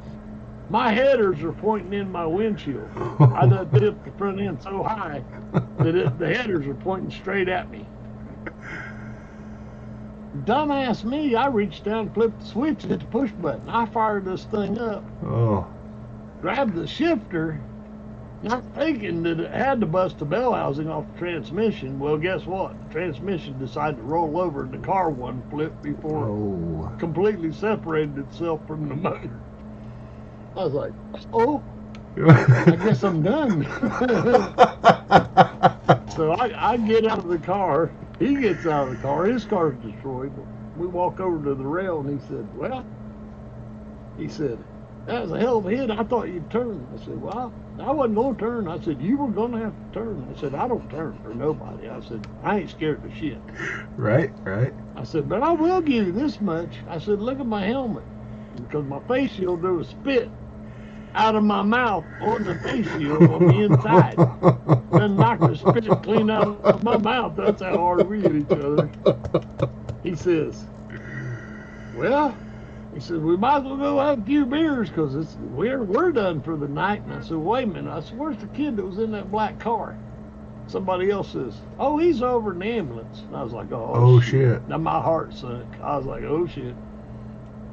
My headers are pointing in my windshield. I done tipped the front end so high that the headers are pointing straight at me. Dumbass me, I reached down, flipped the switch, and hit the push button. I fired this thing up. Oh. Grabbed the shifter, not thinking that it had to bust the bell housing off the transmission. Well, guess what? The transmission decided to roll over and the car one flipped before it completely separated itself from the motor. I was like, oh, I guess I'm done. So I get out of the car. He gets out of the car. His car's destroyed. We walk over to the rail and he said, well, that was a hell of a hit. I thought you'd turn. I said, well, I wasn't going to turn. I said, you were going to have to turn. I said, I don't turn for nobody. I said, I ain't scared of shit. Right. I said, but I will give you this much. I said, look at my helmet. Because my face shield, there was spit out of my mouth on the face shield on the inside. Then knocked the spit clean out of my mouth. That's how hard we hit each other. He says, well, he said, we might as well go have a few beers because we're done for the night. And I said, wait a minute. I said, where's the kid that was in that black car? Somebody else says, oh, he's over in the ambulance. And I was like, oh shit. Now my heart sunk. I was like, oh shit.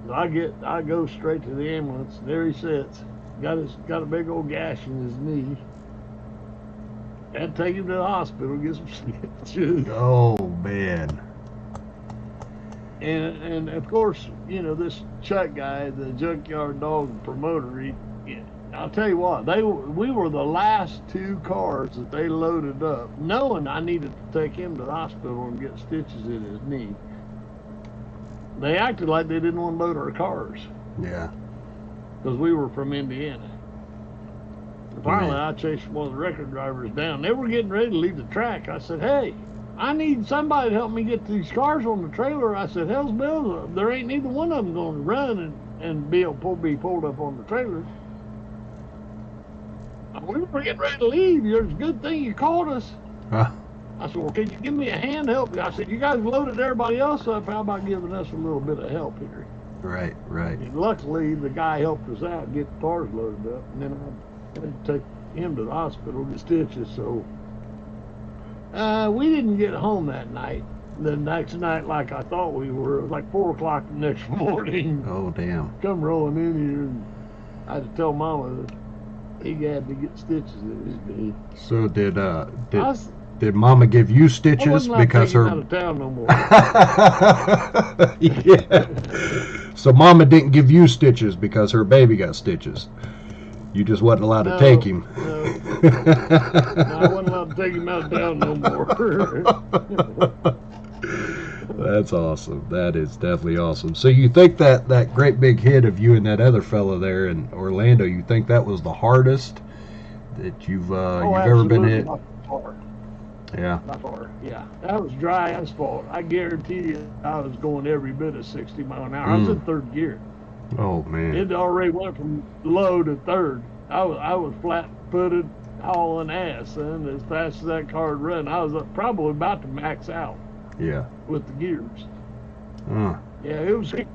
So I go straight to the ambulance. There he sits. Got a big old gash in his knee. Had to take him to the hospital, get some stitches. Oh man. And of course, you know, this Chuck guy, the junkyard dog promoter, I'll tell you what, we were the last 2 cars that they loaded up, knowing I needed to take him to the hospital and get stitches in his knee. They acted like they didn't want to load our cars. Yeah. Because we were from Indiana. And finally, I chased one of the record drivers down. They were getting ready to leave the track. I said, hey, I need somebody to help me get these cars on the trailer. I said, hell's bells, there ain't neither one of them going to run and be pulled up on the trailer. We were getting ready to leave. It's a good thing you called us. Huh? I said, well, can you give me a hand help? I said, you guys loaded everybody else up. How about giving us a little bit of help here? Right. And luckily, the guy helped us out, get the cars loaded up, and then I had to take him to the hospital, get stitches. So we didn't get home that night. The next night, like I thought we were, it was like 4 o'clock the next morning. Oh, damn. Come rolling in here, and I had to tell Mama that he had to get stitches in his knee. So did I did Mama give you I stitches wasn't allowed to because take him her? out of town no more. Yeah. So Mama didn't give you stitches because her baby got stitches. You just wasn't allowed to No, take him. no. No, I wasn't allowed to take him out of town no more. That's awesome. That is definitely awesome. So you think that great big hit of you and that other fella there in Orlando, you think that was the hardest that you've ever been hit? By far. Yeah. By far, yeah. That was dry asphalt. I guarantee you I was going every bit of 60 mile an hour. I was in third gear. Oh man. It already went from low to third. I was flat footed, hauling ass, and as fast as that car would run, I was probably about to max out Yeah. with the gears. Uh, Yeah, it was. It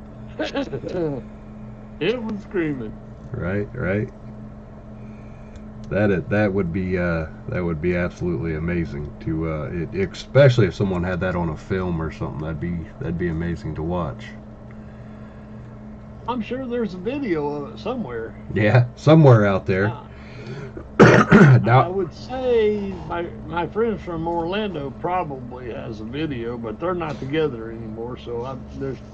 was screaming. right. That would be absolutely amazing to especially if someone had that on a film or something. That'd be amazing to watch. I'm sure there's a video of it somewhere. Yeah, somewhere out there. I Now, would say my friends from Orlando probably has a video, but they're not together anymore. So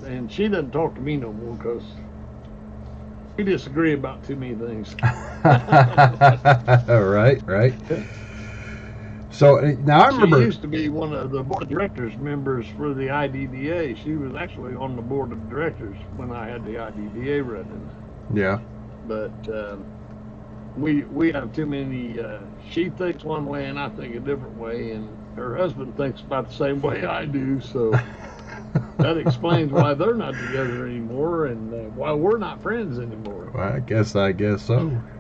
and she doesn't talk to me no more because we disagree about too many things. right. So now I remember. She used to be one of the board of directors members for the IDDA. She was actually on the board of directors when I had the IDDA running. Yeah. But we have too many. She thinks one way and I think a different way, and her husband thinks about the same way I do. So that explains why they're not together anymore, and why we're not friends anymore. Well, I guess so.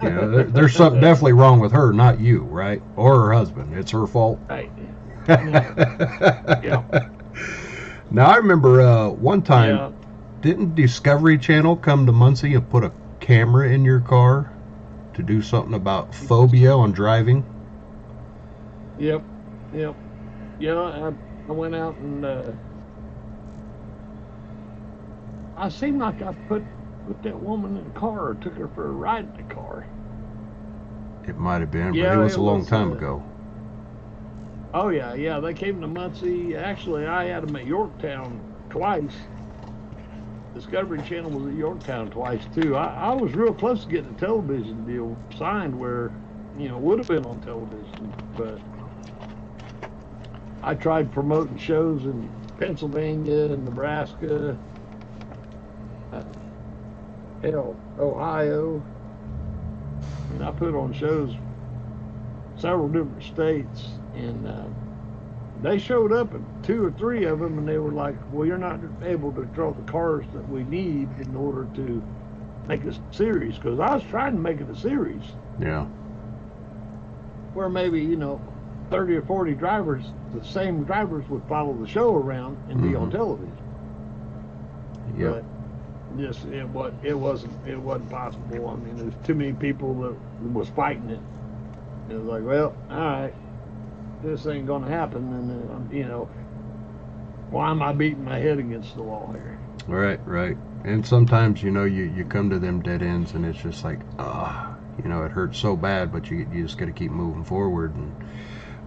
You know, there's something definitely wrong with her, not you, right? Or her husband. It's her fault. Right. Yeah. Now I remember one time, Yeah. didn't Discovery Channel come to Muncie and put a camera in your car to do something about phobia on driving? Yep. Yeah, I went out and I seemed like I put that woman in the car or took her for a ride in the car. It might have been, Yeah, but it was it a long was, time ago. Oh yeah, they came to Muncie. Actually, I had them at Yorktown twice. Discovery Channel was at Yorktown twice too. I was real close to getting a television deal signed where, would have been on television, but I tried promoting shows in Pennsylvania and Nebraska, Ohio, and I put on shows several different states, and they showed up at 2 or 3 of them, and they were like, well, you're not able to draw the cars that we need in order to make a series, because I was trying to make it a series Yeah. where maybe 30 or 40 drivers, the same drivers, would follow the show around and be on television. Yeah. But just it wasn't possible. I mean, there's too many people that was fighting it. It was like, well, all right, this ain't gonna happen, and why am I beating my head against the wall here? Right. And sometimes, you come to them dead ends and it's just like, it hurts so bad, but you just got to keep moving forward.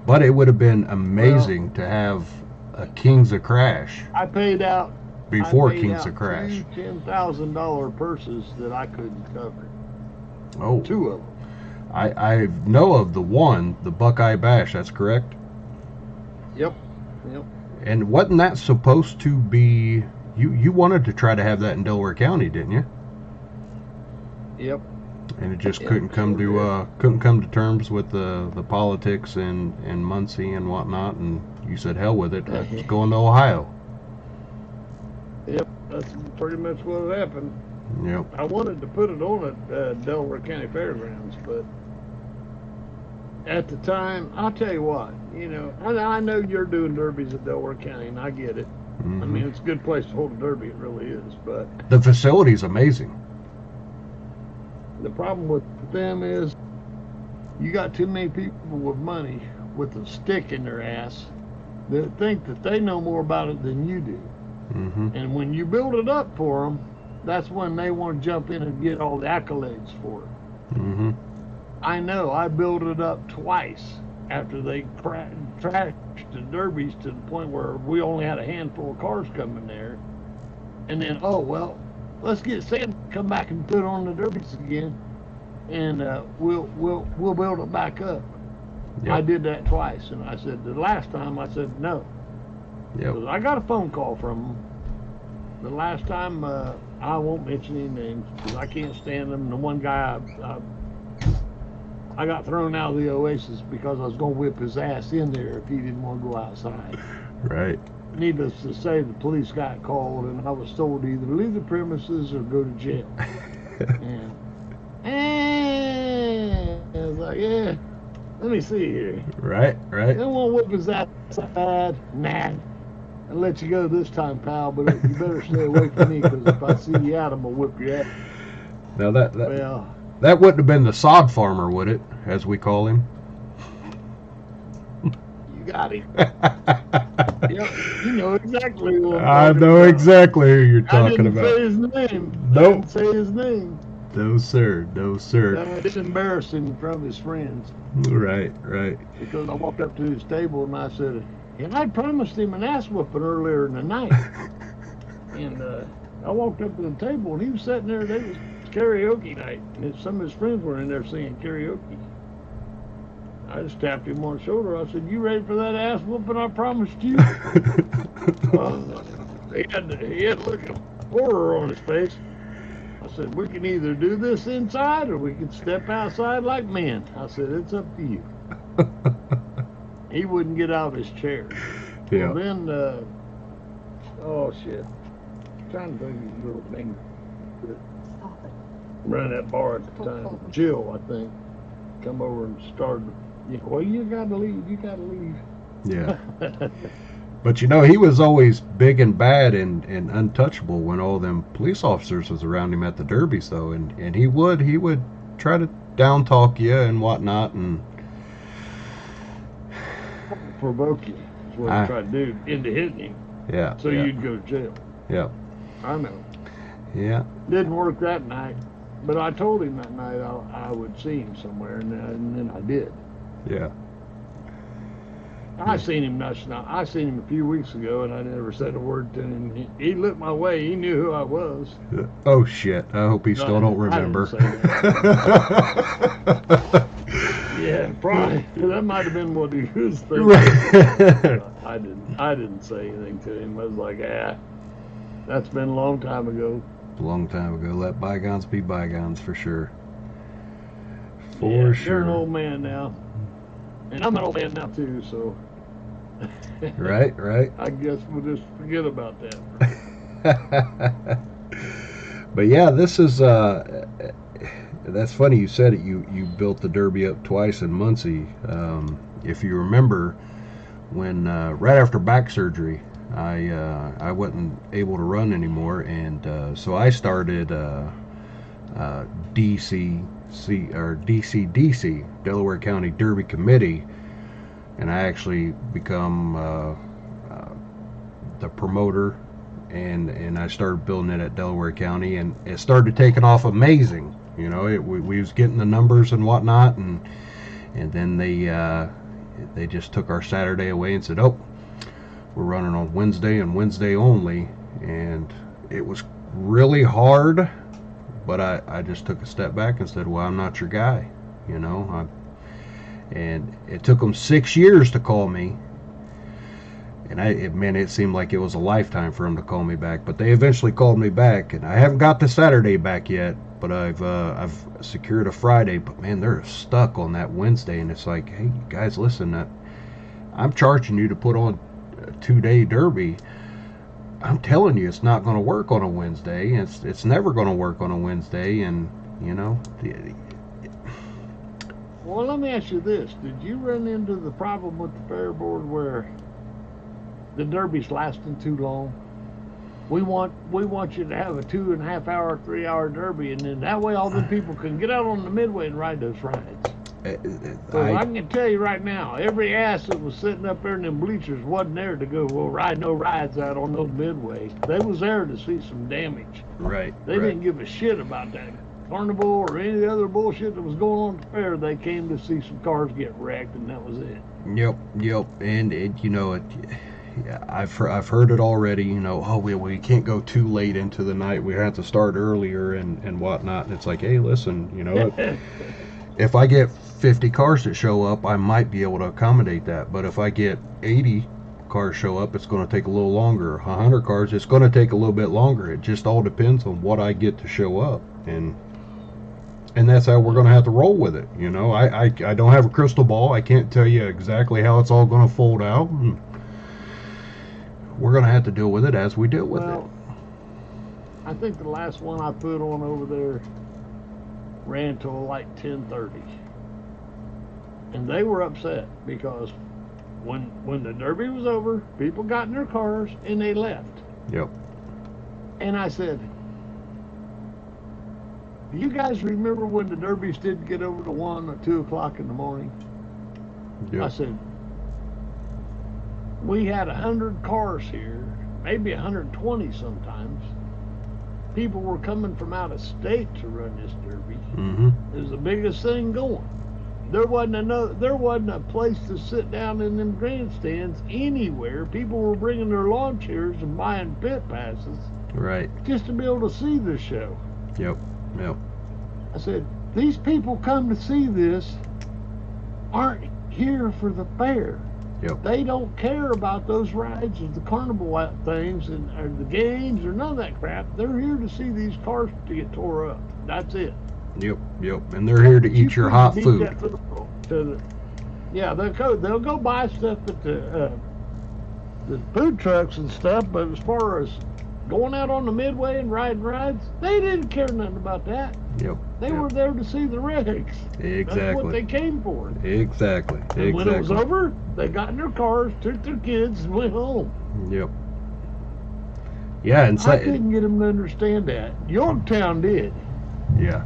But it would have been amazing to have a Kings of Crash I paid out before I paid Kings out of Crash. two $10,000 purses that I couldn't cover. Oh, 2 of them. I know of the one, the Buckeye Bash. That's correct. Yep. And wasn't that supposed to be? You wanted to try to have that in Delaware County, didn't you? Yep. And it just Yeah, couldn't come sure to terms with the politics and Muncie and whatnot. And you said, hell with it. Let's go into Ohio. Yep. That's pretty much what happened. Yep. I wanted to put it on at Delaware County Fairgrounds, but at the time, I'll tell you what, I know you're doing derbies at Delaware County, and I get it. Mm-hmm. I mean, it's a good place to hold a derby, it really is, but The facility's amazing. the problem with them is you got too many people with money with a stick in their ass that think that they know more about it than you do. Mm-hmm. And when you build it up for them, that's when they want to jump in and get all the accolades for it. Mm-hmm. I know I built it up twice after they trashed the derbies to the point where we only had a handful of cars coming there. And then, oh, well, let's get Sam to come back and put on the derbies again, and we'll build it back up. Yep. I did that twice, and I said the last time I said no. Yep. I got a phone call from them. The last time, I won't mention any names because I can't stand them. The one guy I got thrown out of the Oasis because I was going to whip his ass in there if he didn't want to go outside. Right. Needless to say, the police got called, and I was told to either leave the premises or go to jail. And I was like, yeah, let me see here. Right. They won't whip his ass outside. Nah. I'll let you go this time, pal, but you better stay away from me because if I see you out, I'm going to whip your ass. Now that wouldn't have been the sod farmer, would it, as we call him? You got him. Yep, you know exactly what I I'm know about. Exactly who you're talking I about. didn't say his name. Nope. I didn't say his name. No, sir. No, sir. It's embarrassing in front of his friends. Right. Because I walked up to his table and I said, and I promised him an ass whooping earlier in the night. And I walked up to the table and he was sitting there. It was karaoke night, and some of his friends were in there singing karaoke. I just tapped him on the shoulder. I said, "You ready for that ass whooping I promised you?" He had a look of horror on his face. I said, "We can either do this inside or we can step outside like men." I said, "It's up to you." He wouldn't get out of his chair. Yeah. Well, then, oh shit, I'm trying to think of his little thing. Ran that bar at the time. Jill, I think, come over and started. Well, you gotta leave. Yeah. But he was always big and bad and untouchable when all them police officers was around him at the derbies, though, and he would try to down talk you and whatnot, and provoke you. That's what he tried to do into hitting him. Yeah. So you'd go to jail. Yeah. I know. Yeah. Didn't work that night, but I told him that night I would see him somewhere, and then I did. Yeah. I seen him I seen him a few weeks ago, and I never said a word to him. He looked my way. He knew who I was. Oh shit! I hope he still don't remember. Yeah, probably. That might have been what he was thinking. I didn't say anything to him. I was like, that's been a long time ago. A long time ago. Let bygones be bygones, for sure. Sure. You're an old man now. And I'm an old man now too, so. Right. I guess we'll just forget about that. But yeah, this is that's funny you said it. You built the Derby up twice in Muncie. If you remember, when right after back surgery, I wasn't able to run anymore, and so I started DCDC, Delaware County Derby Committee, and I actually become the promoter, and I started building it at Delaware County, and it started taking off amazing. We was getting the numbers and whatnot, and then they just took our Saturday away and said, "Oh, we're running on Wednesday and Wednesday only," and it was really hard. But I just took a step back and said, well, I'm not your guy, and it took them 6 years to call me. And it seemed like it was a lifetime for them to call me back. But they eventually called me back, and I haven't got the Saturday back yet. But I've secured a Friday. But man, they're stuck on that Wednesday, and it's like, hey, guys, listen, I'm charging you to put on a 2-day derby. I'm telling you, it's not going to work on a Wednesday. It's never going to work on a Wednesday, and Well, let me ask you this: did you run into the problem with the fair board where the derby's lasting too long? We want you to have a 2.5 hour, 3 hour derby, and then that way all the people can get out on the midway and ride those rides. So I can tell you right now, every ass that was sitting up there in them bleachers wasn't there to go, well, ride no rides out on no midway. They was there to see some damage. Right. They didn't give a shit about that carnival or any other bullshit that was going on at the fair. They came to see some cars get wrecked, and that was it. Yep. And you know, I've heard it already. You know, oh, we can't go too late into the night. We have to start earlier and whatnot. And it's like, hey, listen, you know, if I get 50 cars that show up, I might be able to accommodate that. But if I get 80 cars show up, it's going to take a little longer. 100 cars, it's going to take a little bit longer. It just all depends on what I get to show up, and that's how we're going to have to roll with it. You know, I don't have a crystal ball. I can't tell you exactly how it's all going to fold out. And we're going to have to deal with it as we deal with it. I think the last one I put on over there ran till like 10:30, and they were upset because when the Derby was over, people got in their cars and they left. Yep. And I said, do you guys remember when the Derbies did get over to 1 or 2 o'clock in the morning? Yep. I said, we had 100 cars here, maybe 120 sometimes. People were coming from out of state to run this Derby. Mm-hmm. It was the biggest thing going. There wasn't a place to sit down in them grandstands anywhere. People were bringing their lawn chairs and buying pit passes, right, just to be able to see the show. Yep. I said, these people come to see this aren't here for the fair. Yep. They don't care about those rides or the carnival things or the games or none of that crap. They're here to see these cars to get tore up. That's it. Yep. And they're here to eat your hot food. They'll go buy stuff at the food trucks and stuff, but as far as going out on the midway and riding rides, they didn't care nothing about that. Yep. They were there to see the wrecks. Exactly. That's what they came for. Exactly. And when it was over, they got in their cars, took their kids, and went home. Yep. Yeah, and I couldn't get them to understand that. Yorktown did. Yeah.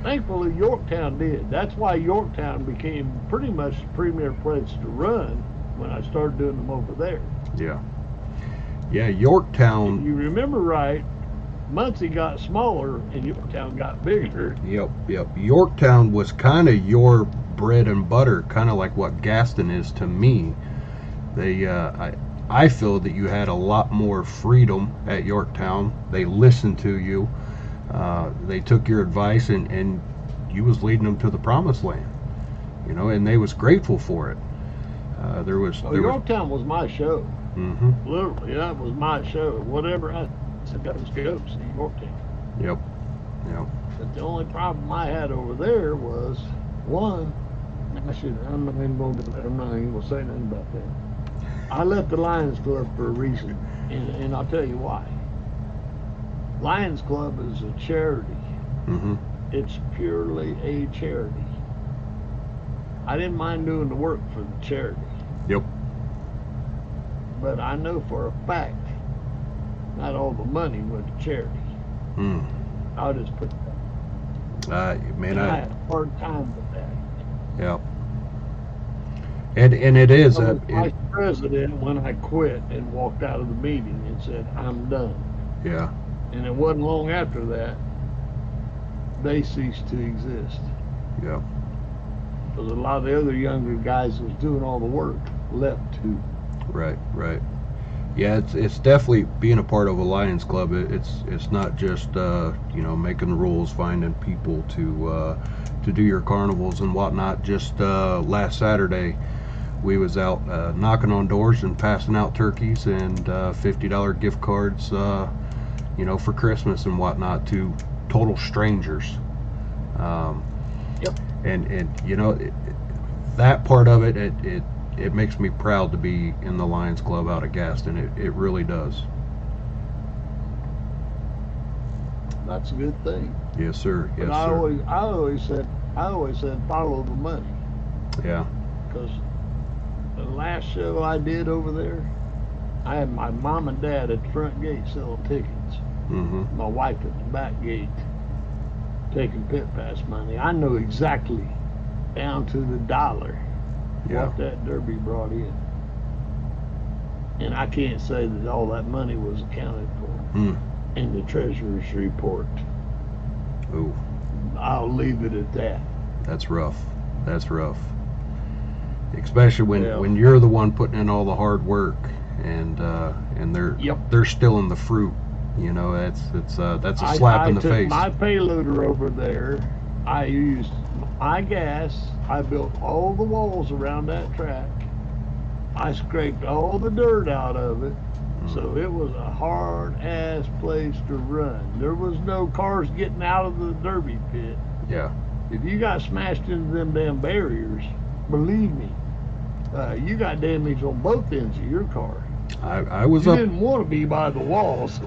Thankfully, Yorktown did. That's why Yorktown became pretty much the premier place to run when I started doing them over there. Yeah. Yeah, Yorktown. If you remember right, Muncie got smaller and Yorktown got bigger. Yep. Yorktown was kind of your bread and butter, kind of like what Gaston is to me. I feel that you had a lot more freedom at Yorktown. They listened to you. They took your advice, and you was leading them to the promised land. You know, and they was grateful for it. Yorktown was my show. Mm-hmm. Literally, that was my show. Whatever I said, that was go see Yorktown. Yep. But the only problem I had over there was, one, I'm not even going to say nothing about that. I left the Lions Club for a reason, and I'll tell you why. Lions Club is a charity. Mm-hmm. It's purely a charity. I didn't mind doing the work for the charity. Yep. But I know for a fact, not all the money went to charity. I'll just put that. I had a hard time with that. Yeah. And it is. I was vice president when I quit and walked out of the meeting and said, I'm done. Yeah. And it wasn't long after that, they ceased to exist. Yeah. Because a lot of the other younger guys that was doing all the work left too. Right. Yeah, it's definitely being a part of a Lions Club. It's not just making the rules, finding people to do your carnivals and whatnot. Just last Saturday, we was out knocking on doors and passing out turkeys and $50 gift cards, for Christmas and whatnot to total strangers. Yep. And that part of it makes me proud to be in the Lions Club out of Gaston. It really does. That's a good thing. Yes, sir. Yes, but sir. I always said follow the money. Yeah. Because the last show I did over there, I had my mom and dad at the front gate selling tickets. Mm-hmm. My wife at the back gate taking pit pass money. I know exactly down to the dollar Yeah. what that Derby brought in. And I can't say that all that money was accounted for in the treasurer's report. Ooh, I'll leave it at that. that's rough. That's rough. Especially Yeah. when you're the one putting in all the hard work, and they're still in the fruit. You know, that's a slap in the took face. my payloader over there. I used my gas. I built all the walls around that track. I scraped all the dirt out of it. So it was a hard-ass place to run. There was no cars getting out of the Derby pit. Yeah. If you got smashed into them damn barriers, believe me, you got damage on both ends of your car. I was You up didn't want to be by the walls.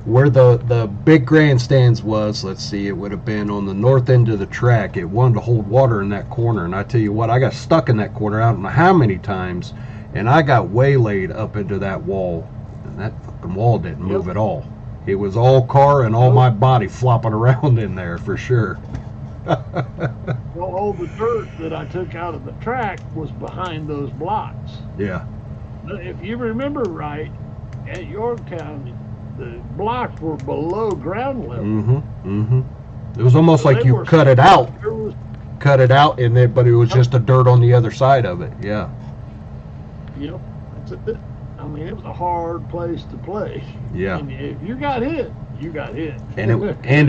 where the big grandstands was. Let's see, it would have been on the north end of the track. It wanted to hold water in that corner, and I tell you what, I got stuck in that corner. I don't know how many times, and I got waylaid up into that wall, and that fucking wall didn't move at all. It was all car and all my body flopping around in there for sure. Well, all the dirt that I took out of the track was behind those blocks. Yeah. If you remember right, at Yorktown, the blocks were below ground level. It was almost So like they you were- cut it out, There was, and then but it was just the dirt on the other side of it. Yeah. that's it. I mean, it was a hard place to play. Yeah. And if you got hit, you got hit. And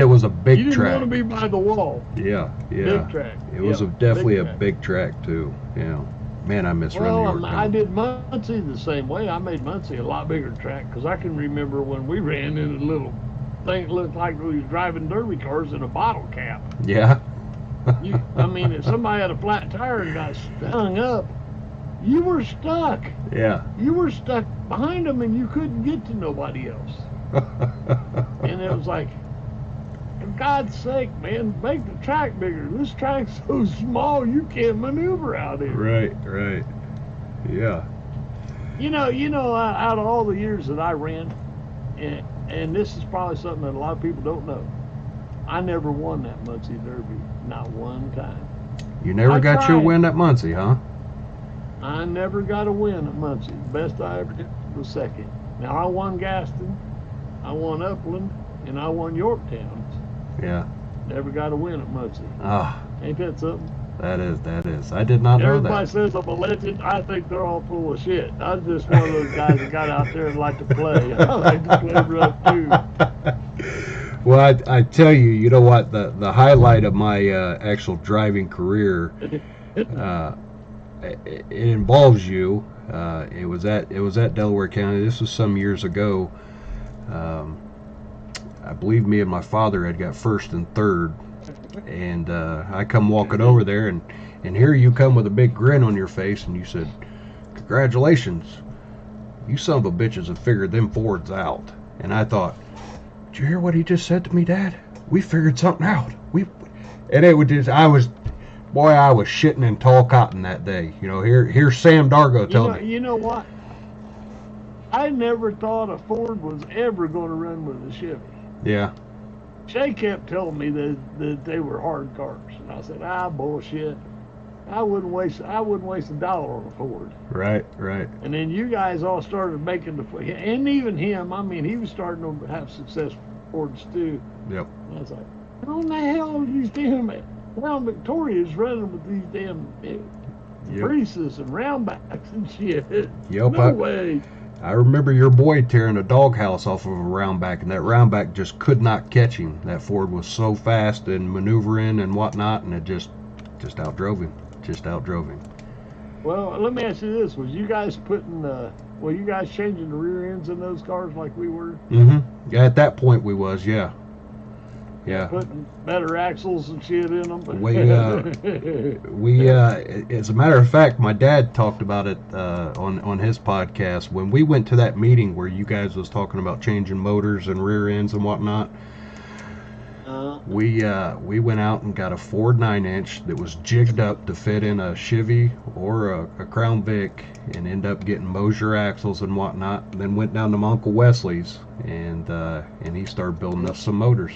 it was a big you didn't track. want to be by the wall. Yeah. Big track. It was Yep, definitely big a track. big track too. Yeah. Man, I miss running Well, Yorktown. I did Muncie the same way. I made Muncie a lot bigger track because I can remember when we ran in a little thing that looked like we was driving derby cars in a bottle cap. Yeah. I mean, if somebody had a flat tire and got hung up, you were stuck. Yeah. You were stuck behind them and you couldn't get to nobody else. And it was like, for God's sake, man, make the track bigger. This track's so small you can't maneuver out here. Right. Yeah. You know, out of all the years that I ran, and this is probably something that a lot of people don't know, I never won that Muncie Derby, not one time. You never I got your tried. win at Muncie, huh? I never got a win at Muncie. The best I ever did was second. Now, I won Gaston, I won Upland, and I won Yorktown. Yeah. Never got a win at Muncie. Ah, Ain't that something? that is. I did not know Everybody that. says I'm a legend. I think they're all full of shit. I'm just one of those guys that got out there and like to play. I like to play rough too. Well, I tell you, you know what? The highlight of my actual driving career, it involves you. It was at Delaware County. This was some years ago. I believe me and my father had got first and third, and I come walking over there, and here you come with a big grin on your face, and you said, "Congratulations, you son of a bitches have figured them Fords out." And I thought, "Did you hear what he just said to me, Dad? We figured something out. And it was just, I was shitting in tall cotton that day. You know, here's Sam Dargo telling me. You know what? I never thought a Ford was ever going to run with a Chevy. Yeah, Shay kept telling me that they were hard cars, and I said, bullshit. I wouldn't waste $1 on a Ford. right. And then you guys all started making and even him. I mean, he was starting to have success with Fords too. Yep. And I was like, how in the hell are these damn Crown Victorias running with these damn Priuses and roundbacks and shit? Yep. No way. I remember your boy tearing a doghouse off of a roundback, and that roundback just could not catch him. That Ford was so fast and maneuvering and whatnot, and it just outdrove him. Well, let me ask you this: was you guys you guys changing the rear ends in those cars like we were? Mm-hmm. Yeah, at that point we was, yeah. Putting better axles and shit in them. We as a matter of fact, my dad talked about it on his podcast when we went to that meeting where you guys was talking about changing motors and rear ends and whatnot. We went out and got a Ford 9-inch that was jigged up to fit in a Chevy or a Crown Vic, and ended up getting Mosier axles and whatnot. And then went down to my Uncle Wesley's, and he started building us some motors.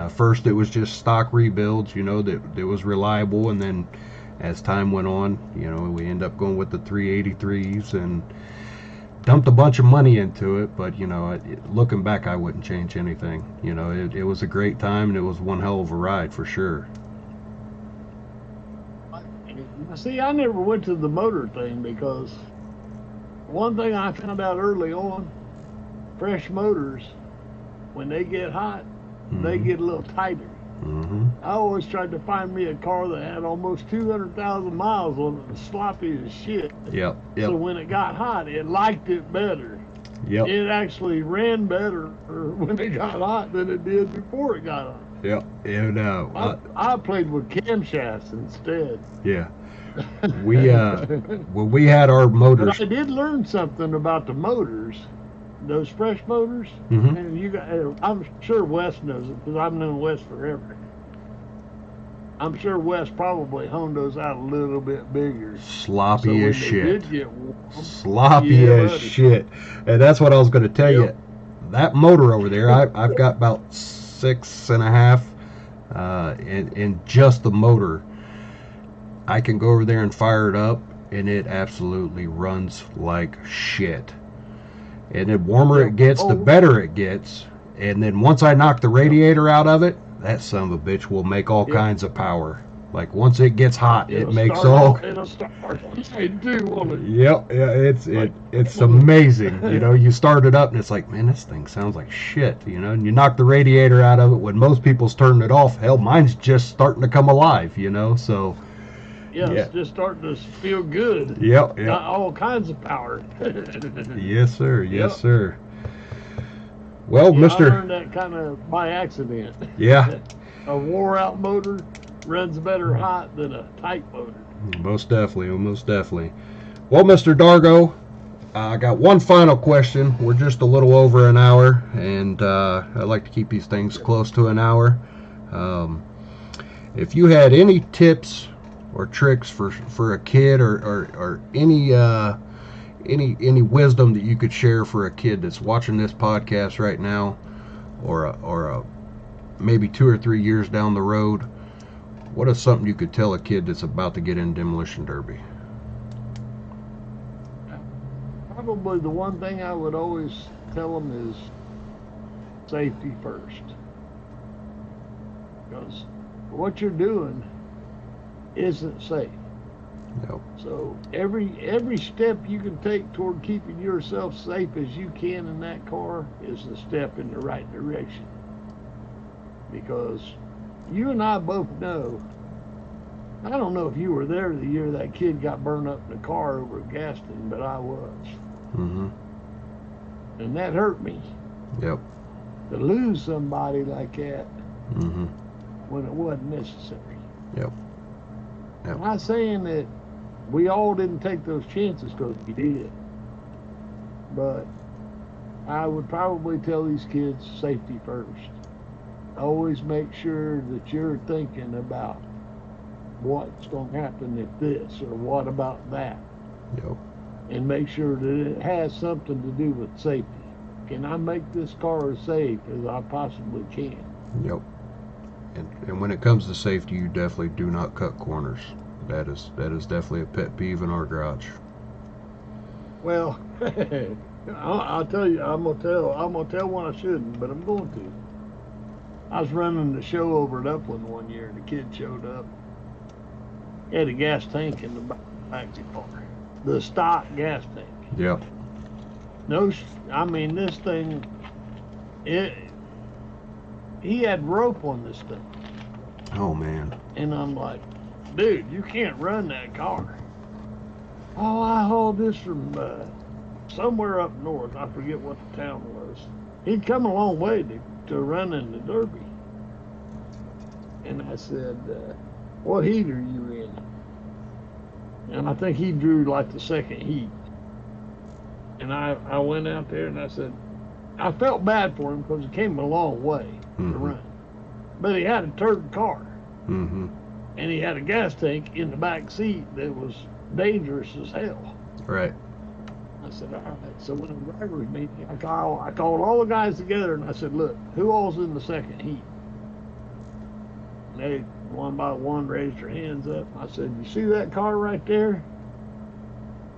First, it was just stock rebuilds, that was reliable, and then as time went on, we end up going with the 383s and dumped a bunch of money into it. But looking back, I wouldn't change anything. It was a great time, and it was one hell of a ride for sure. See, I never went to the motor thing because one thing I found out early on, fresh motors, when they get hot, they get a little tighter. I always tried to find me a car that had almost 200,000 miles on it, and sloppy as shit. Yep. So when it got hot, it liked it better. Yep. It actually ran better when it got hot than it did before it got hot. Yep. And I played with camshafts instead. Yeah. When we had our motors. But I did learn something about the motors, those fresh motors. And I'm sure Wes knows it because I've known Wes forever. I'm sure Wes probably honed those out a little bit bigger. Sloppy as shit. Sloppy as shit. And that's what I was going to tell you. That motor over there, I've got about 6.5 in just the motor. I can go over there and fire it up, and it absolutely runs like shit. And the warmer it gets, the better it gets. And then once I knock the radiator out of it, that son of a bitch will make all kinds of power. Like once it gets hot, it'll makes all. It'll start. Yep. Yeah, it's amazing. You start it up and it's like, man, this thing sounds like shit. And you knock the radiator out of it when most people's turning it off. Hell, mine's just starting to come alive. So. Yeah, it's just starting to feel good. Yep. Got all kinds of power. Yes, sir. Yes, sir. Well, Mr. I learned that kind of by accident. Yeah. A wore-out motor runs better hot than a tight motor. Most definitely. Well, Mr. Dargo, I got one final question. We're just a little over an hour, and I like to keep these things close to an hour. If you had any tips or tricks for a kid or any wisdom that you could share for a kid that's watching this podcast right now, or maybe 2 or 3 years down the road, what is something you could tell a kid that's about to get in demolition derby? Probably the one thing I would always tell them is safety first, because what you're doing isn't safe. Nope. So every step you can take toward keeping yourself safe as you can in that car is a step in the right direction. Because you and I both know, I don't know if you were there the year that kid got burned up in the car over at Gaston, but I was. And that hurt me. Yep. To lose somebody like that when it wasn't necessary. Yep. I'm not saying that we all didn't take those chances, because we did. But I would probably tell these kids safety first. Always make sure that you're thinking about what's going to happen if this, or what about that. Yep. And make sure that it has something to do with safety. Can I make this car as safe as I possibly can? Yep. And when it comes to safety, you definitely do not cut corners. That is definitely a pet peeve in our garage. Well, I'll tell you, I'm gonna tell one I shouldn't, but I'm going to. I was running the show over at Upland one year, and the kid showed up. He had a gas tank in the back of the car, the stock gas tank. Yep. No, I mean this thing. He had rope on this thing. Oh man. And I'm like, dude, you can't run that car. Oh, I hauled this from somewhere up north. I forget what the town was. He'd come a long way to run in the Derby. And I said, what heat are you in? And I think he drew like the second heat. And I went out there and I said, I felt bad for him because he came a long way to run. But he had a turd car. And he had a gas tank in the back seat that was dangerous as hell. Right. I said, all right. So when the drivers meeting, I called all the guys together and I said, look, who all's in the second heat? and they one by one raised their hands up. I said, "You see that car right there?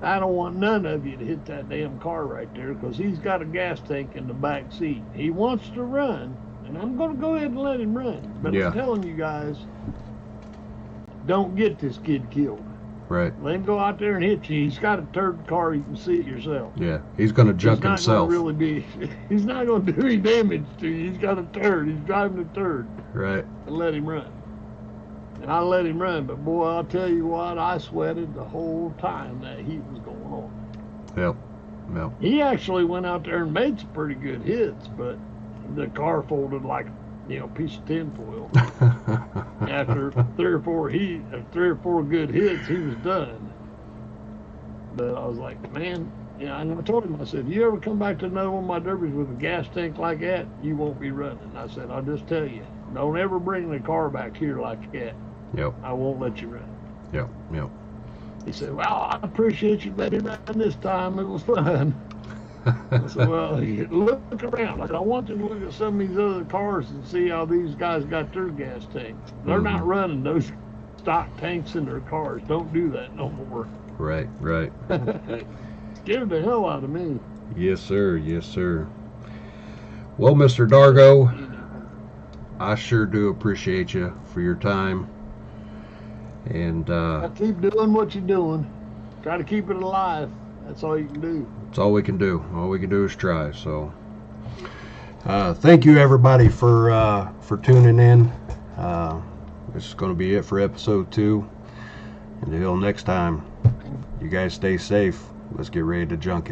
I don't want none of you to hit that damn car right there, because he's got a gas tank in the back seat. He wants to run, and I'm going to go ahead and let him run. But Yeah. I'm telling you guys, don't get this kid killed. Right. Let him go out there and hit you. He's got a turd car. You can see it yourself. Yeah. He's going to junk He's himself. not going to really be. He's not going to do any damage to you. He's got a turd. He's driving a turd. Right. And let him run." And I let him run, but boy, I'll tell you what, I sweated the whole time that heat was going on. Yep. Yep. He actually went out there and made some pretty good hits, but the car folded like, piece of tinfoil. After three or four good hits, he was done. But I was like, man, and I told him, I said, "You ever come back to another one of my derbies with a gas tank like that, you won't be running." I said, "I'll just tell you, don't ever bring the car back here like that. Yep. I won't let you run." Yep. Yep. He said, "Well, I appreciate you letting me run this time. It was fun." I said, "Well, look around. I said, I want you to look at some of these other cars and see how these guys got their gas tanks. They're not running those stock tanks in their cars. Don't do that no more." Right. Right. Scared the hell out of me. Yes, sir. Yes, sir. Well, Mr. Dargo, I sure do appreciate you for your time. And Keep doing what you're doing. Try to keep it alive. That's all you can do. it's all we can do. All we can do is try. So, thank you everybody for tuning in. This is going to be it for episode 2. Until next time, you guys stay safe. Let's get ready to junk it.